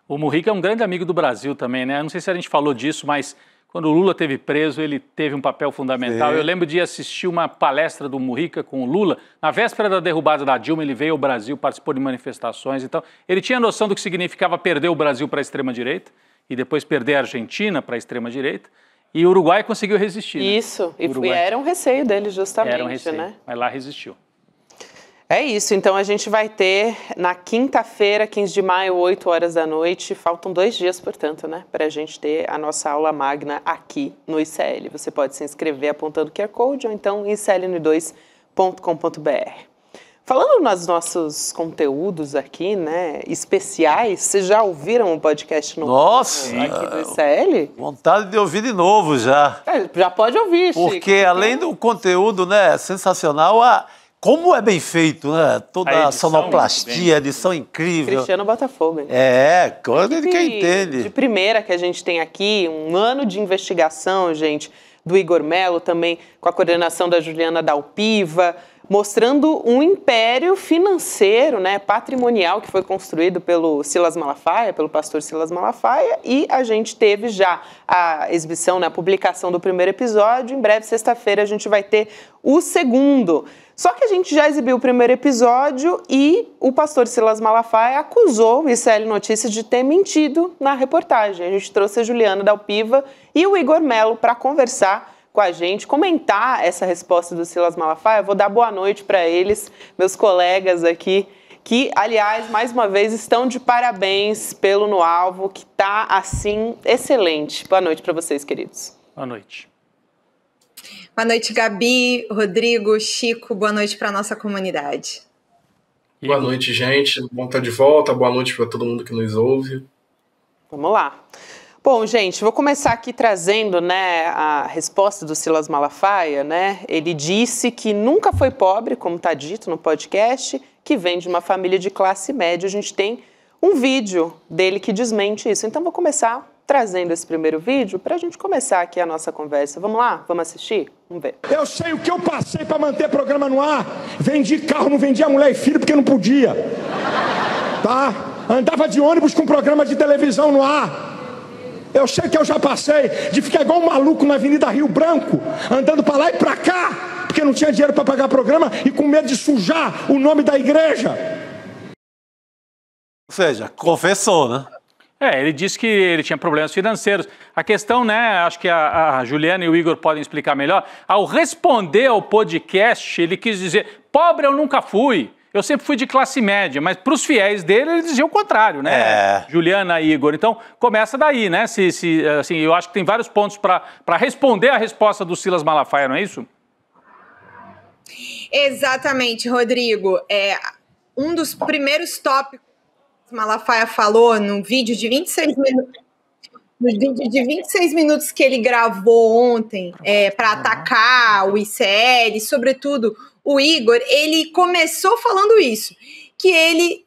O Mujica é um grande amigo do Brasil também, né? Não sei se a gente falou disso, mas quando o Lula esteve preso, ele teve um papel fundamental. Eu lembro de assistir uma palestra do Mujica com o Lula. Na véspera da derrubada da Dilma, ele veio ao Brasil, participou de manifestações. Então, ele tinha noção do que significava perder o Brasil para a extrema-direita e depois perder a Argentina para a extrema-direita. E o Uruguai conseguiu resistir. Isso, e era um receio dele justamente, era um receio, né? Mas lá resistiu. É isso, então a gente vai ter na quinta-feira, 15 de maio, 8h da noite, faltam 2 dias, portanto, né, para a gente ter a nossa aula magna aqui no ICL. Você pode se inscrever apontando o QR Code ou então em icln2.com.br. Falando nos nossos conteúdos aqui, né, especiais, vocês já ouviram o podcast novo aqui do ICL? Vontade de ouvir de novo já. Já pode ouvir, Chico. Porque além do conteúdo, né, sensacional, como é bem feito, né? Toda a sonoplastia, a edição incrível. Cristiano Botafogo. Hein? Coisa de quem entende. De primeira que a gente tem aqui, um ano de investigação, gente, do Igor Mello, também com a coordenação da Juliana Dalpiva, mostrando um império financeiro, né, patrimonial que foi construído pelo Silas Malafaia, pelo pastor Silas Malafaia, e a gente teve já a exibição, né, a publicação do primeiro episódio. Em breve, sexta-feira, a gente vai ter o segundo. Só que a gente já exibiu o primeiro episódio e o pastor Silas Malafaia acusou o ICL Notícias de ter mentido na reportagem. A gente trouxe a Juliana Dalpiva e o Igor Mello para conversar com a gente, comentar essa resposta do Silas Malafaia. Eu vou dar boa noite para eles, meus colegas aqui, que, aliás, mais uma vez, estão de parabéns pelo No Alvo, que está, assim, excelente. Boa noite para vocês, queridos. Boa noite. Boa noite, Gabi, Rodrigo, Chico. Boa noite para a nossa comunidade. Boa noite, gente. Bom estar de volta. Boa noite para todo mundo que nos ouve. Vamos lá. Bom, gente, vou começar aqui trazendo, né, a resposta do Silas Malafaia, né? Ele disse que nunca foi pobre, como está dito no podcast, que vem de uma família de classe média. A gente tem um vídeo dele que desmente isso. Então, vou começar trazendo esse primeiro vídeo para a gente começar aqui a nossa conversa. Vamos lá? Vamos assistir? Vamos ver. Eu sei o que eu passei para manter programa no ar. Vendi carro, não vendia mulher e filho porque não podia. Tá? Andava de ônibus com programa de televisão no ar. Eu sei que eu já passei de ficar igual um maluco na Avenida Rio Branco, andando para lá e para cá, porque não tinha dinheiro para pagar programa e com medo de sujar o nome da igreja. Ou seja, confessou, né? Ele disse que ele tinha problemas financeiros. A questão, né, acho que a Juliana e o Igor podem explicar melhor. Ao responder ao podcast, ele quis dizer, pobre eu nunca fui. Eu sempre fui de classe média, mas para os fiéis dele, ele dizia o contrário, né? Juliana e Igor. Então, começa daí, né? Assim, eu acho que tem vários pontos para responder a resposta do Silas Malafaia, não é isso? Exatamente, Rodrigo. Um dos primeiros tópicos que o Malafaia falou no vídeo de 26 minutos. No vídeo de 26 minutos que ele gravou ontem para atacar o ICL, sobretudo o Igor, ele começou falando isso, que ele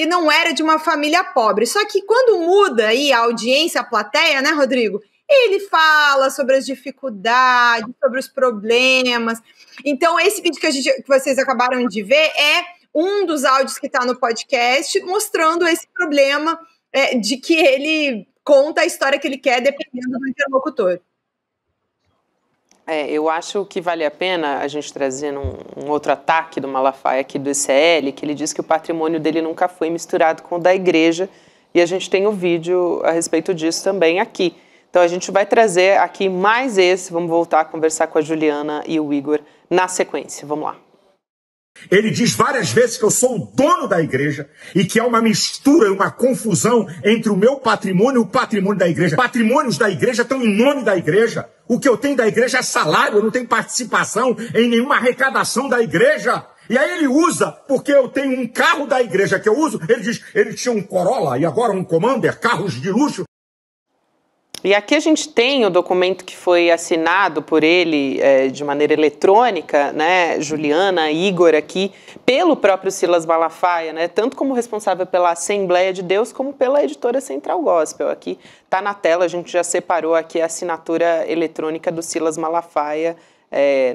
não era de uma família pobre. Só que quando muda aí a audiência, a plateia, né, Rodrigo? Ele fala sobre as dificuldades, sobre os problemas. Então, esse vídeo que vocês acabaram de ver é um dos áudios que está no podcast, mostrando esse problema de que ele conta a história que ele quer, dependendo do interlocutor. Eu acho que vale a pena a gente trazer um outro ataque do Malafaia aqui do ICL, que ele diz que o patrimônio dele nunca foi misturado com o da igreja, e a gente tem o vídeo a respeito disso também aqui. Então a gente vai trazer aqui mais esse, vamos voltar a conversar com a Juliana e o Igor na sequência. Vamos lá. Ele diz várias vezes que eu sou o dono da igreja e que há uma mistura e uma confusão entre o meu patrimônio e o patrimônio da igreja. Patrimônios da igreja estão em nome da igreja. O que eu tenho da igreja é salário, eu não tenho participação em nenhuma arrecadação da igreja. E aí ele usa, porque eu tenho um carro da igreja que eu uso, ele diz, ele tinha um Corolla e agora um Commander, carros de luxo. E aqui a gente tem o documento que foi assinado por ele de maneira eletrônica, né, Juliana, Igor aqui, pelo próprio Silas Malafaia, né, tanto como responsável pela Assembleia de Deus, como pela editora Central Gospel. Aqui está na tela, a gente já separou aqui a assinatura eletrônica do Silas Malafaia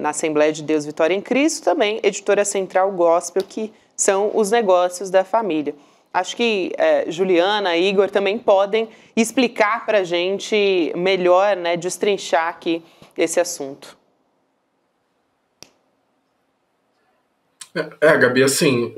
na Assembleia de Deus Vitória em Cristo, também editora Central Gospel, que são os negócios da família. Acho que Juliana e Igor também podem explicar para a gente melhor, né, destrinchar aqui esse assunto. Gabi, assim,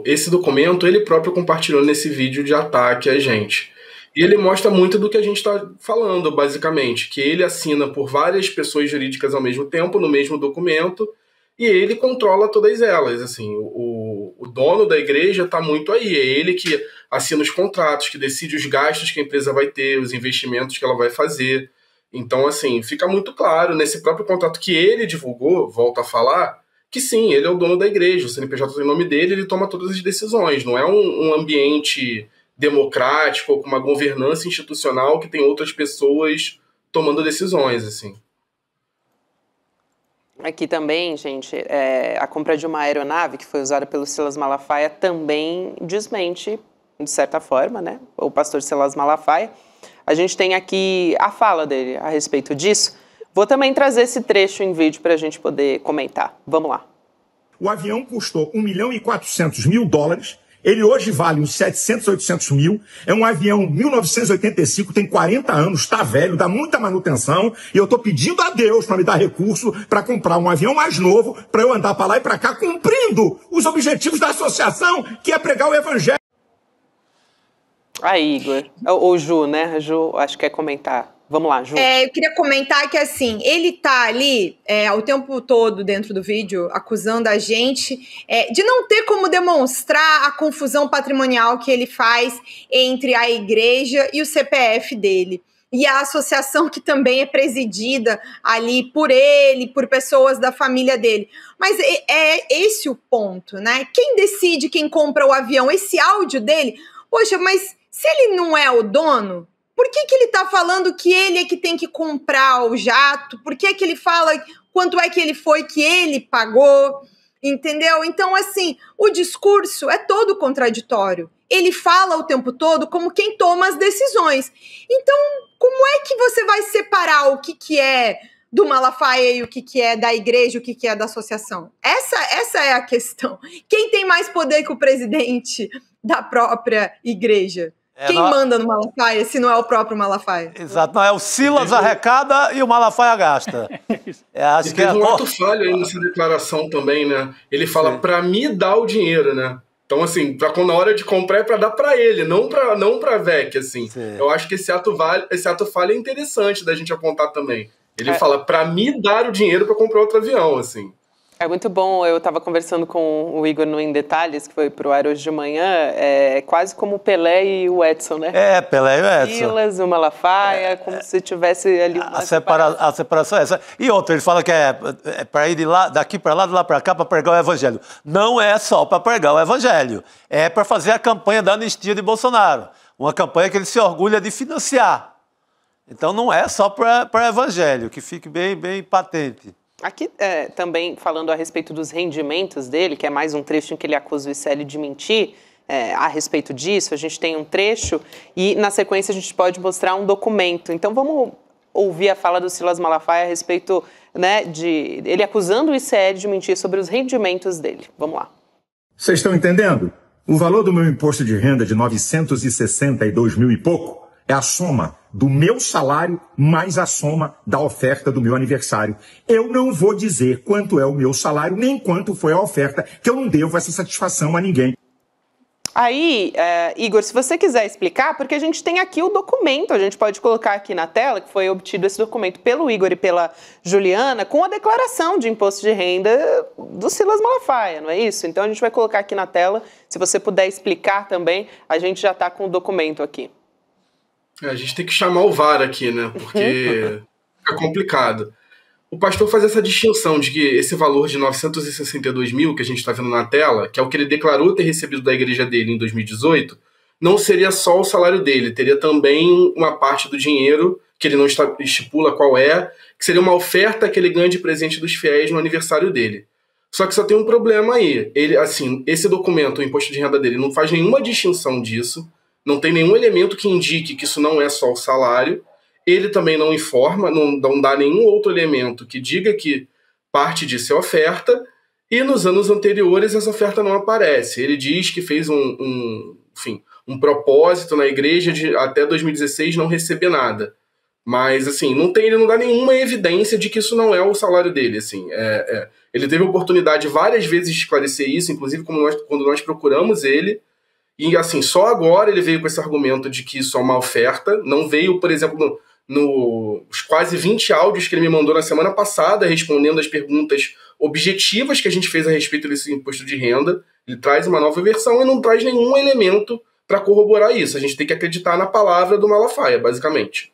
esse documento ele próprio compartilhou nesse vídeo de ataque a gente. E ele mostra muito do que a gente está falando, basicamente, que ele assina por várias pessoas jurídicas ao mesmo tempo, no mesmo documento, e ele controla todas elas, assim, o dono da igreja está muito aí, é ele que assina os contratos, que decide os gastos que a empresa vai ter, os investimentos que ela vai fazer. Então, assim, fica muito claro nesse próprio contrato que ele divulgou, volta a falar, que sim, ele é o dono da igreja, o CNPJ tem o nome dele, ele toma todas as decisões, não é um ambiente democrático ou com uma governança institucional que tem outras pessoas tomando decisões, assim. Aqui também, gente, a compra de uma aeronave que foi usada pelo Silas Malafaia também desmente, de certa forma, né, o pastor Silas Malafaia. A gente tem aqui a fala dele a respeito disso. Vou também trazer esse trecho em vídeo para a gente poder comentar. Vamos lá. O avião custou $1.400.000. Ele hoje vale uns 700, 800 mil. É um avião 1985, tem 40 anos, está velho, dá muita manutenção. E eu estou pedindo a Deus para me dar recurso para comprar um avião mais novo, para eu andar para lá e para cá, cumprindo os objetivos da associação, que é pregar o evangelho. Aí, Igor. Ou Ju, né? A Ju, acho que quer comentar. Vamos lá, Ju. Eu queria comentar que, assim, ele tá ali o tempo todo dentro do vídeo acusando a gente de não ter como demonstrar a confusão patrimonial que ele faz entre a igreja e o CPF dele. E a associação que também é presidida ali por ele, por pessoas da família dele. Mas é esse o ponto, né? Quem decide quem compra o avião? Esse áudio dele? Poxa, mas se ele não é o dono, por que ele está falando que ele é que tem que comprar o jato? Por que ele fala quanto é que ele foi que ele pagou? Entendeu? Então, assim, o discurso é todo contraditório. Ele fala o tempo todo como quem toma as decisões. Então, como é que você vai separar o que é do Malafaia e o que é da igreja, o que é da associação? Essa é a questão. Quem tem mais poder que o presidente da própria igreja? Quem manda no Malafaia, se não é o próprio Malafaia? Exato, não é o Silas arrecada e o Malafaia gasta. Acho que um ato falho aí nessa declaração também, né? Ele fala para me dar o dinheiro, né? Então, assim, na hora de comprar é para dar para ele, não para VEC, assim. Sim. Eu acho que esse ato falho é interessante da gente apontar também. Ele fala para me dar o dinheiro para comprar outro avião, assim. É muito bom, eu estava conversando com o Igor no Em Detalhes, que foi pro ar hoje de manhã, quase como o Pelé e o Edson, né? Pelé e o Edson. Silas, o Malafaia, como se tivesse ali uma a separação é essa. E outra, ele fala que é para ir daqui para lá, de lá para cá, para pregar o evangelho. Não é só para pregar o evangelho, é para fazer a campanha da anistia de Bolsonaro. Uma campanha que ele se orgulha de financiar. Então não é só para evangelho, que fique bem patente. Aqui também falando a respeito dos rendimentos dele, que é mais um trecho em que ele acusa o ICL de mentir a respeito disso, a gente tem um trecho e na sequência a gente pode mostrar um documento. Então vamos ouvir a fala do Silas Malafaia a respeito, né, de ele acusando o ICL de mentir sobre os rendimentos dele. Vamos lá. Vocês estão entendendo? O valor do meu imposto de renda de 962 mil e pouco é a soma do meu salário mais a soma da oferta do meu aniversário. Eu não vou dizer quanto é o meu salário, nem quanto foi a oferta, que eu não devo essa satisfação a ninguém. Aí, Igor, se você quiser explicar, porque a gente tem aqui o documento, a gente pode colocar aqui na tela, que foi obtido esse documento pelo Igor e pela Juliana, com a declaração de imposto de renda do Silas Malafaia, não é isso? Então a gente vai colocar aqui na tela, se você puder explicar também, a gente já está com o documento aqui. A gente tem que chamar o VAR aqui, né? Porque fica complicado. O pastor faz essa distinção de que esse valor de 962 mil que a gente está vendo na tela, que é o que ele declarou ter recebido da igreja dele em 2018, não seria só o salário dele, teria também uma parte do dinheiro, que ele não estipula qual que seria uma oferta que ele ganha de presente dos fiéis no aniversário dele. Só que só tem um problema aí. Ele, assim, esse documento, o imposto de renda dele, não faz nenhuma distinção disso. Não tem nenhum elemento que indique que isso não é só o salário. Ele também não informa, não dá nenhum outro elemento que diga que parte disso é oferta. E nos anos anteriores essa oferta não aparece. Ele diz que fez um propósito na igreja de até 2016 não receber nada. Mas assim, ele não dá nenhuma evidência de que isso não é o salário dele. Assim, ele teve a oportunidade várias vezes de esclarecer isso, inclusive quando nós procuramos ele. E assim, só agora ele veio com esse argumento de que isso é uma oferta. Não veio, por exemplo, nos quase 20 áudios que ele me mandou na semana passada, respondendo as perguntas objetivas que a gente fez a respeito desse imposto de renda. Ele traz uma nova versão e não traz nenhum elemento para corroborar isso. A gente tem que acreditar na palavra do Malafaia, basicamente.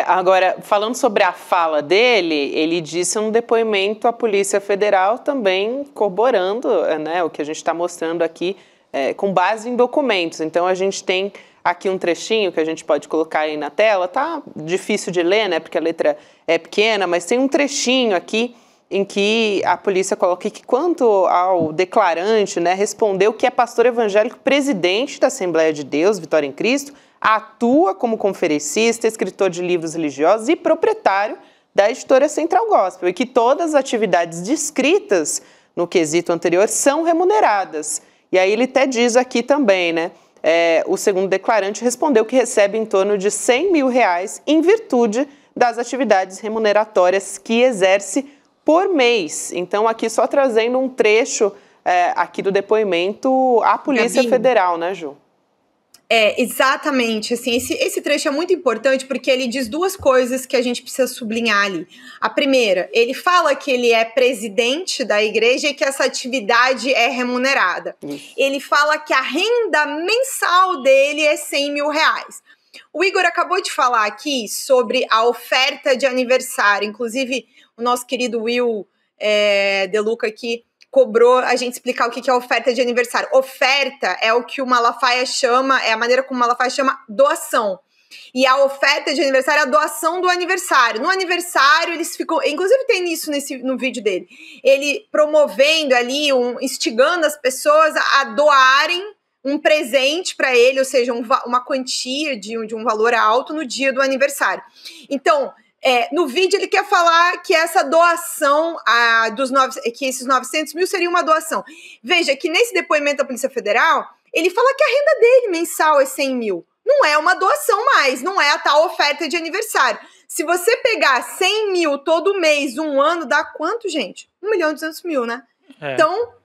Agora, falando sobre a fala dele, ele disse um depoimento à Polícia Federal também corroborando, né, o que a gente está mostrando aqui, com base em documentos. Então a gente tem aqui um trechinho que a gente pode colocar aí na tela. Tá difícil de ler, né, porque a letra é pequena, mas tem um trechinho aqui em que a polícia coloca que, quanto ao declarante, né, respondeu que é pastor evangélico, presidente da Assembleia de Deus, Vitória em Cristo, atua como conferencista, escritor de livros religiosos e proprietário da editora Central Gospel, e que todas as atividades descritas no quesito anterior são remuneradas. E aí ele até diz aqui também, né, o segundo declarante respondeu que recebe em torno de R$100 mil em virtude das atividades remuneratórias que exerce por mês. Então, aqui só trazendo um trecho aqui do depoimento à Polícia Federal, né, Ju? Exatamente. Assim, esse trecho é muito importante porque ele diz duas coisas que a gente precisa sublinhar ali. A primeira, ele fala que ele é presidente da igreja e que essa atividade é remunerada. Ele fala que a renda mensal dele é R$100 mil. O Igor acabou de falar aqui sobre a oferta de aniversário. Inclusive, o nosso querido Will De Luca aqui cobrou a gente explicar o que é oferta de aniversário. Oferta é o que o Malafaia chama, é a maneira como o Malafaia chama doação. E a oferta de aniversário é a doação do aniversário. No aniversário, eles ficam... Inclusive tem isso no vídeo dele. Ele promovendo ali, instigando as pessoas a doarem um presente para ele, ou seja, uma quantia de um valor alto no dia do aniversário. Então... no vídeo ele quer falar que essa doação, que esses 900 mil seria uma doação. Veja que nesse depoimento da Polícia Federal, ele fala que a renda dele mensal é 100 mil. Não é uma doação mais, não é a tal oferta de aniversário. Se você pegar 100 mil todo mês, um ano, dá quanto, gente? 1.200.000, né? Então...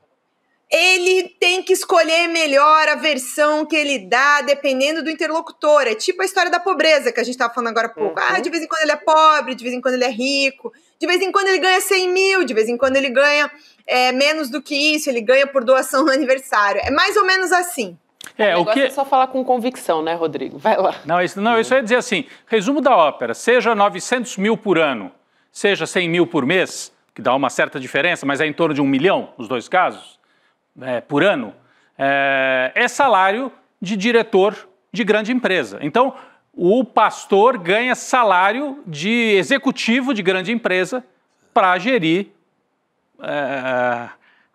ele tem que escolher melhor a versão que ele dá, dependendo do interlocutor. É tipo a história da pobreza, que a gente estava falando agora há pouco. De vez em quando ele é pobre, de vez em quando ele é rico, de vez em quando ele ganha 100 mil, de vez em quando ele ganha menos do que isso, ele ganha por doação no aniversário. É mais ou menos assim. O negócio é só falar com convicção, né, Rodrigo? Vai lá. Isso eu ia dizer assim, resumo da ópera, seja 900 mil por ano, seja 100 mil por mês, que dá uma certa diferença, mas é em torno de 1 milhão, nos dois casos, por ano, é salário de diretor de grande empresa. Então, o pastor ganha salário de executivo de grande empresa para gerir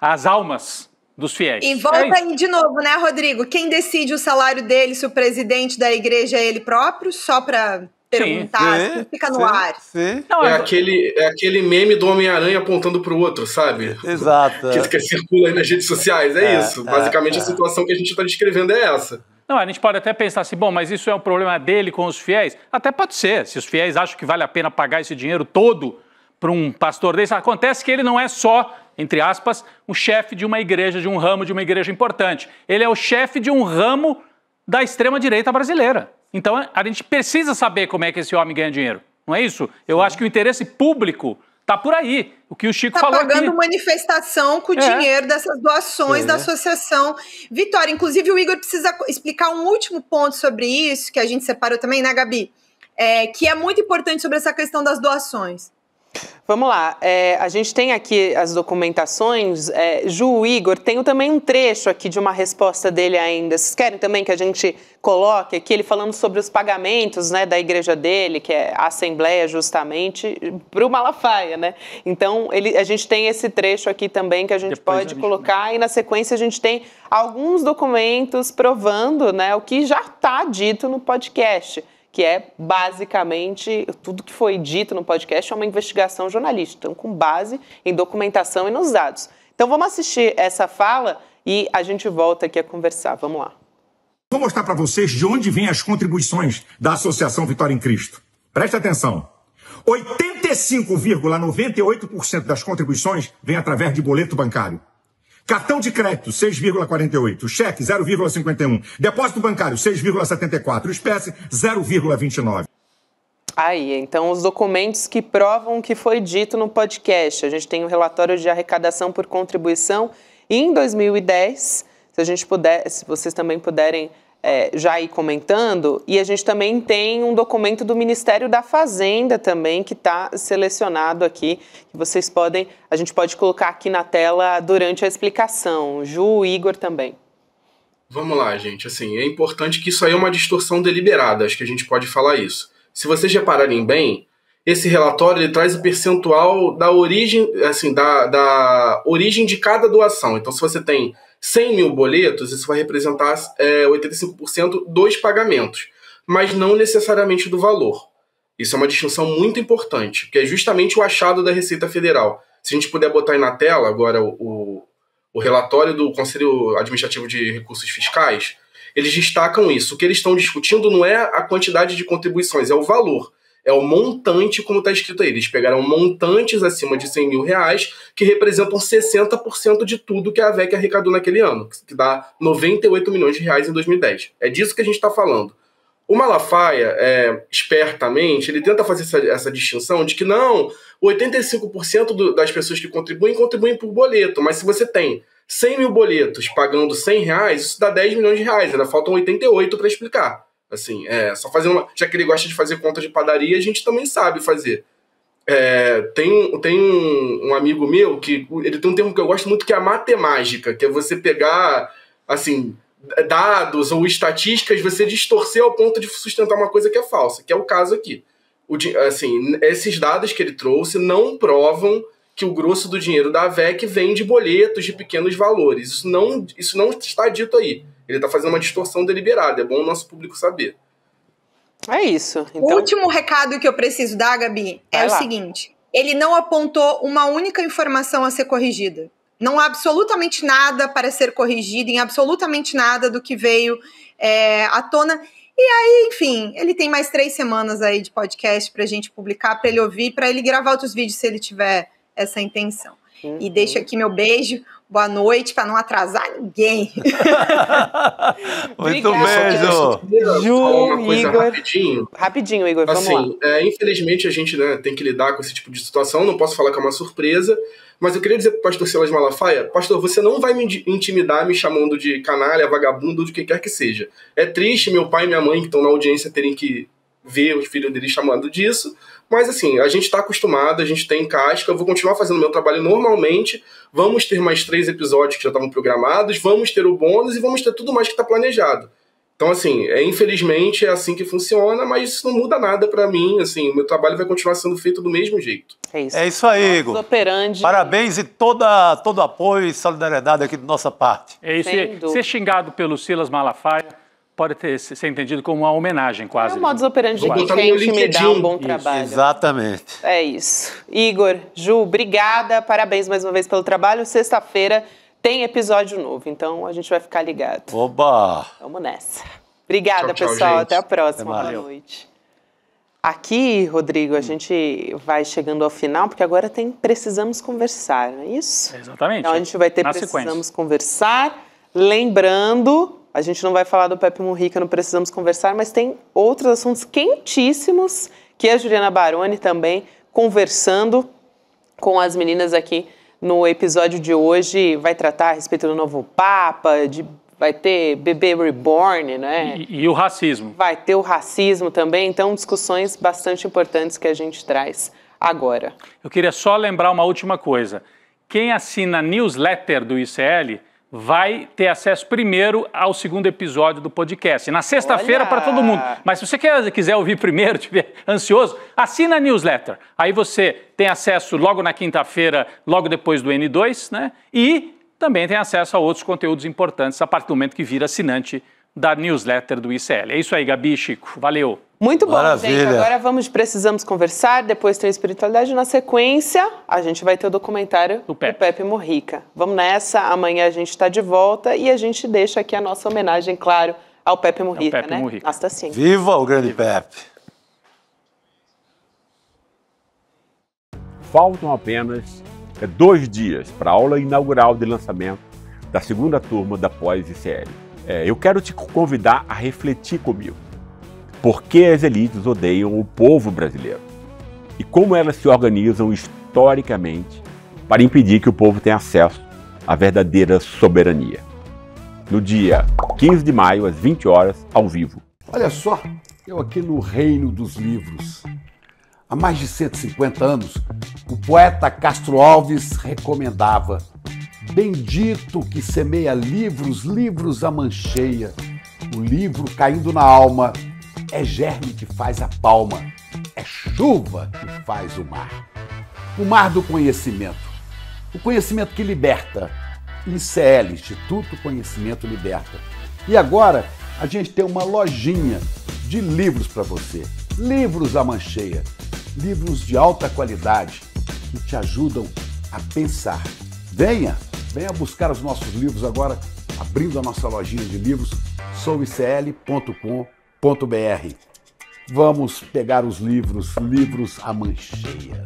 as almas dos fiéis. E volta aí de novo, né, Rodrigo? Quem decide o salário dele, se o presidente da igreja é ele próprio, só para... perguntar, fica no ar. Não, é aquele meme do Homem-Aranha apontando para o outro, sabe? Exato. Que circula aí nas redes sociais, isso. Basicamente a situação que a gente está descrevendo é essa. Não, a gente pode até pensar assim, bom, mas isso é um problema dele com os fiéis? Até pode ser, se os fiéis acham que vale a pena pagar esse dinheiro todo para um pastor desse. Acontece que ele não é só, entre aspas, o chefe de uma igreja, de um ramo de uma igreja importante. Ele é o chefe de um ramo da extrema-direita brasileira. Então, a gente precisa saber como é que esse homem ganha dinheiro, não é isso? Eu acho que o interesse público está por aí, o que o Chico falou aqui. Está pagando manifestação com o dinheiro dessas doações da associação Vitória. Inclusive, o Igor precisa explicar um último ponto sobre isso, que a gente separou também, né, Gabi? Que é muito importante sobre essa questão das doações. Vamos lá, a gente tem aqui as documentações, Ju, Igor, tenho também um trecho aqui de uma resposta dele ainda. Vocês querem também que a gente coloque aqui, ele falando sobre os pagamentos, né, da igreja dele, que é a Assembleia justamente, para o Malafaia, né? Então, a gente tem esse trecho aqui também que a gente pode colocar e na sequência a gente tem alguns documentos provando, né, o que já está dito no podcast, que é basicamente tudo que foi dito no podcast é uma investigação jornalística, então com base em documentação e nos dados. Então vamos assistir essa fala e a gente volta aqui a conversar. Vamos lá. Vou mostrar para vocês de onde vêm as contribuições da Associação Vitória em Cristo. Preste atenção. 85,98% das contribuições vem através de boleto bancário. Cartão de crédito, 6,48. Cheque, 0,51. Depósito bancário, 6,74. Espécie, 0,29. Aí, então, os documentos que provam o que foi dito no podcast. A gente tem o relatório de arrecadação por contribuição em 2010. Se vocês também puderem já ir comentando. E a gente também tem um documento do Ministério da Fazenda também, que está selecionado aqui, que a gente pode colocar aqui na tela durante a explicação. Ju, Igor também. Vamos lá, gente. Assim, é importante que isso aí é uma distorção deliberada, acho que a gente pode falar isso. Se vocês repararem bem, esse relatório ele traz o percentual da origem, assim, da origem de cada doação. Então, se você tem 100 mil boletos, isso vai representar 85% dos pagamentos, mas não necessariamente do valor. Isso é uma distinção muito importante, que é justamente o achado da Receita Federal. Se a gente puder botar aí na tela agora o relatório do Conselho Administrativo de Recursos Fiscais, eles destacam isso. O que eles estão discutindo não é a quantidade de contribuições, é o valor. É o montante, como está escrito aí. Eles pegaram montantes acima de 100 mil reais, que representam 60% de tudo que a AVEC arrecadou naquele ano, que dá 98 milhões de reais em 2010. É disso que a gente está falando. O Malafaia, espertamente, ele tenta fazer essa distinção de que não, 85% das pessoas que contribuem por boleto, mas se você tem 100 mil boletos pagando 100 reais, isso dá 10 milhões de reais, ainda faltam 88 para explicar. Assim, só fazendo já que ele gosta de fazer conta de padaria, a gente também sabe fazer. Tem um amigo meu que ele tem um termo que eu gosto muito, que é a matemática, que é você pegar, assim, dados ou estatísticas, você distorcer ao ponto de sustentar uma coisa que é falsa, que é o caso aqui. Assim, esses dados que ele trouxe não provam que o grosso do dinheiro da AVEC vem de boletos de pequenos valores. Isso não está dito aí. Ele está fazendo uma distorção deliberada. É bom o nosso público saber. É isso. Então... O último recado que eu preciso dar, Gabi, é o seguinte. Ele não apontou uma única informação a ser corrigida. Não há absolutamente nada para ser corrigido, em absolutamente nada do que veio à tona. E aí, enfim, ele tem mais 3 semanas aí de podcast para a gente publicar, para ele ouvir, para ele gravar outros vídeos se ele tiver essa intenção. E deixo aqui meu beijo, boa noite, para não atrasar ninguém. Muito beijo. Ju, Igor. Rapidinho, Igor, vamos lá. Infelizmente, a gente tem que lidar com esse tipo de situação, não posso falar que é uma surpresa, mas eu queria dizer para o pastor Silas Malafaia, pastor, você não vai me intimidar me chamando de canalha, vagabundo, de que quer que seja. É triste meu pai e minha mãe, que estão na audiência, terem que ver os filhos deles chamando disso, mas assim, a gente está acostumado, a gente tem casca, eu vou continuar fazendo meu trabalho normalmente, vamos ter mais 3 episódios que já estavam programados, vamos ter o bônus e vamos ter tudo mais que está planejado. Então assim, infelizmente é assim que funciona, mas isso não muda nada para mim, assim, o meu trabalho vai continuar sendo feito do mesmo jeito. É isso aí, Igor. Operandi. Parabéns e todo apoio e solidariedade aqui da nossa parte. É isso, ser xingado pelo Silas Malafaia pode ser entendido como uma homenagem, quase. É o modus operandi de quem quer intimidar um bom trabalho. Exatamente. É isso. Igor, Ju, obrigada, parabéns mais uma vez pelo trabalho. Sexta-feira tem episódio novo, então a gente vai ficar ligado. Oba! Vamos nessa. Obrigada, tchau, pessoal. gente. Até a próxima. Boa noite. Aqui, Rodrigo, a gente vai chegando ao final, porque agora tem Precisamos Conversar, não é isso? Exatamente. Então a gente vai ter Precisamos Conversar. Lembrando, a gente não vai falar do Pepe Mujica no Precisamos Conversar, mas tem outros assuntos quentíssimos que a Juliana Baroni também conversando com as meninas aqui no episódio de hoje. Vai tratar a respeito do novo Papa, vai ter bebê reborn, né? E o racismo. Vai ter o racismo também, então discussões bastante importantes que a gente traz agora. Eu queria só lembrar uma última coisa. Quem assina a newsletter do ICL vai ter acesso primeiro ao 2º episódio do podcast. Na sexta-feira para todo mundo. Mas se você quiser ouvir primeiro, estiver ansioso, assina a newsletter. Aí você tem acesso logo na quinta-feira, logo depois do N2, né? E também tem acesso a outros conteúdos importantes a partir do momento que vira assinante da newsletter do ICL. É isso aí, Gabi e Chico. Valeu. Muito bom, Maravilha. gente. Agora Precisamos Conversar, depois tem Espiritualidade. Na sequência, a gente vai ter o documentário do Pepe Mujica. Vamos nessa, amanhã a gente está de volta e a gente deixa aqui a nossa homenagem, claro, ao Pepe Mujica, né? Hasta sempre. Viva o grande Pepe! Faltam apenas 2 dias para a aula inaugural de lançamento da 2ª turma da pós-ICL. Eu quero te convidar a refletir comigo. Por que as elites odeiam o povo brasileiro? E como elas se organizam historicamente para impedir que o povo tenha acesso à verdadeira soberania? No dia 15 de maio, às 20 horas, ao vivo. Olha só, eu aqui no Reino dos Livros. Há mais de 150 anos, o poeta Castro Alves recomendava: bendito que semeia livros, livros a mancheia. O livro caindo na alma é germe que faz a palma. é chuva que faz o mar do conhecimento, o conhecimento que liberta. ICL, Instituto Conhecimento Liberta. E agora a gente tem uma lojinha de livros para você, livros à mancheia, livros de alta qualidade que te ajudam a pensar. Venha buscar os nossos livros agora, abrindo a nossa lojinha de livros, souicl.com.br. Vamos pegar os livros à mancheia.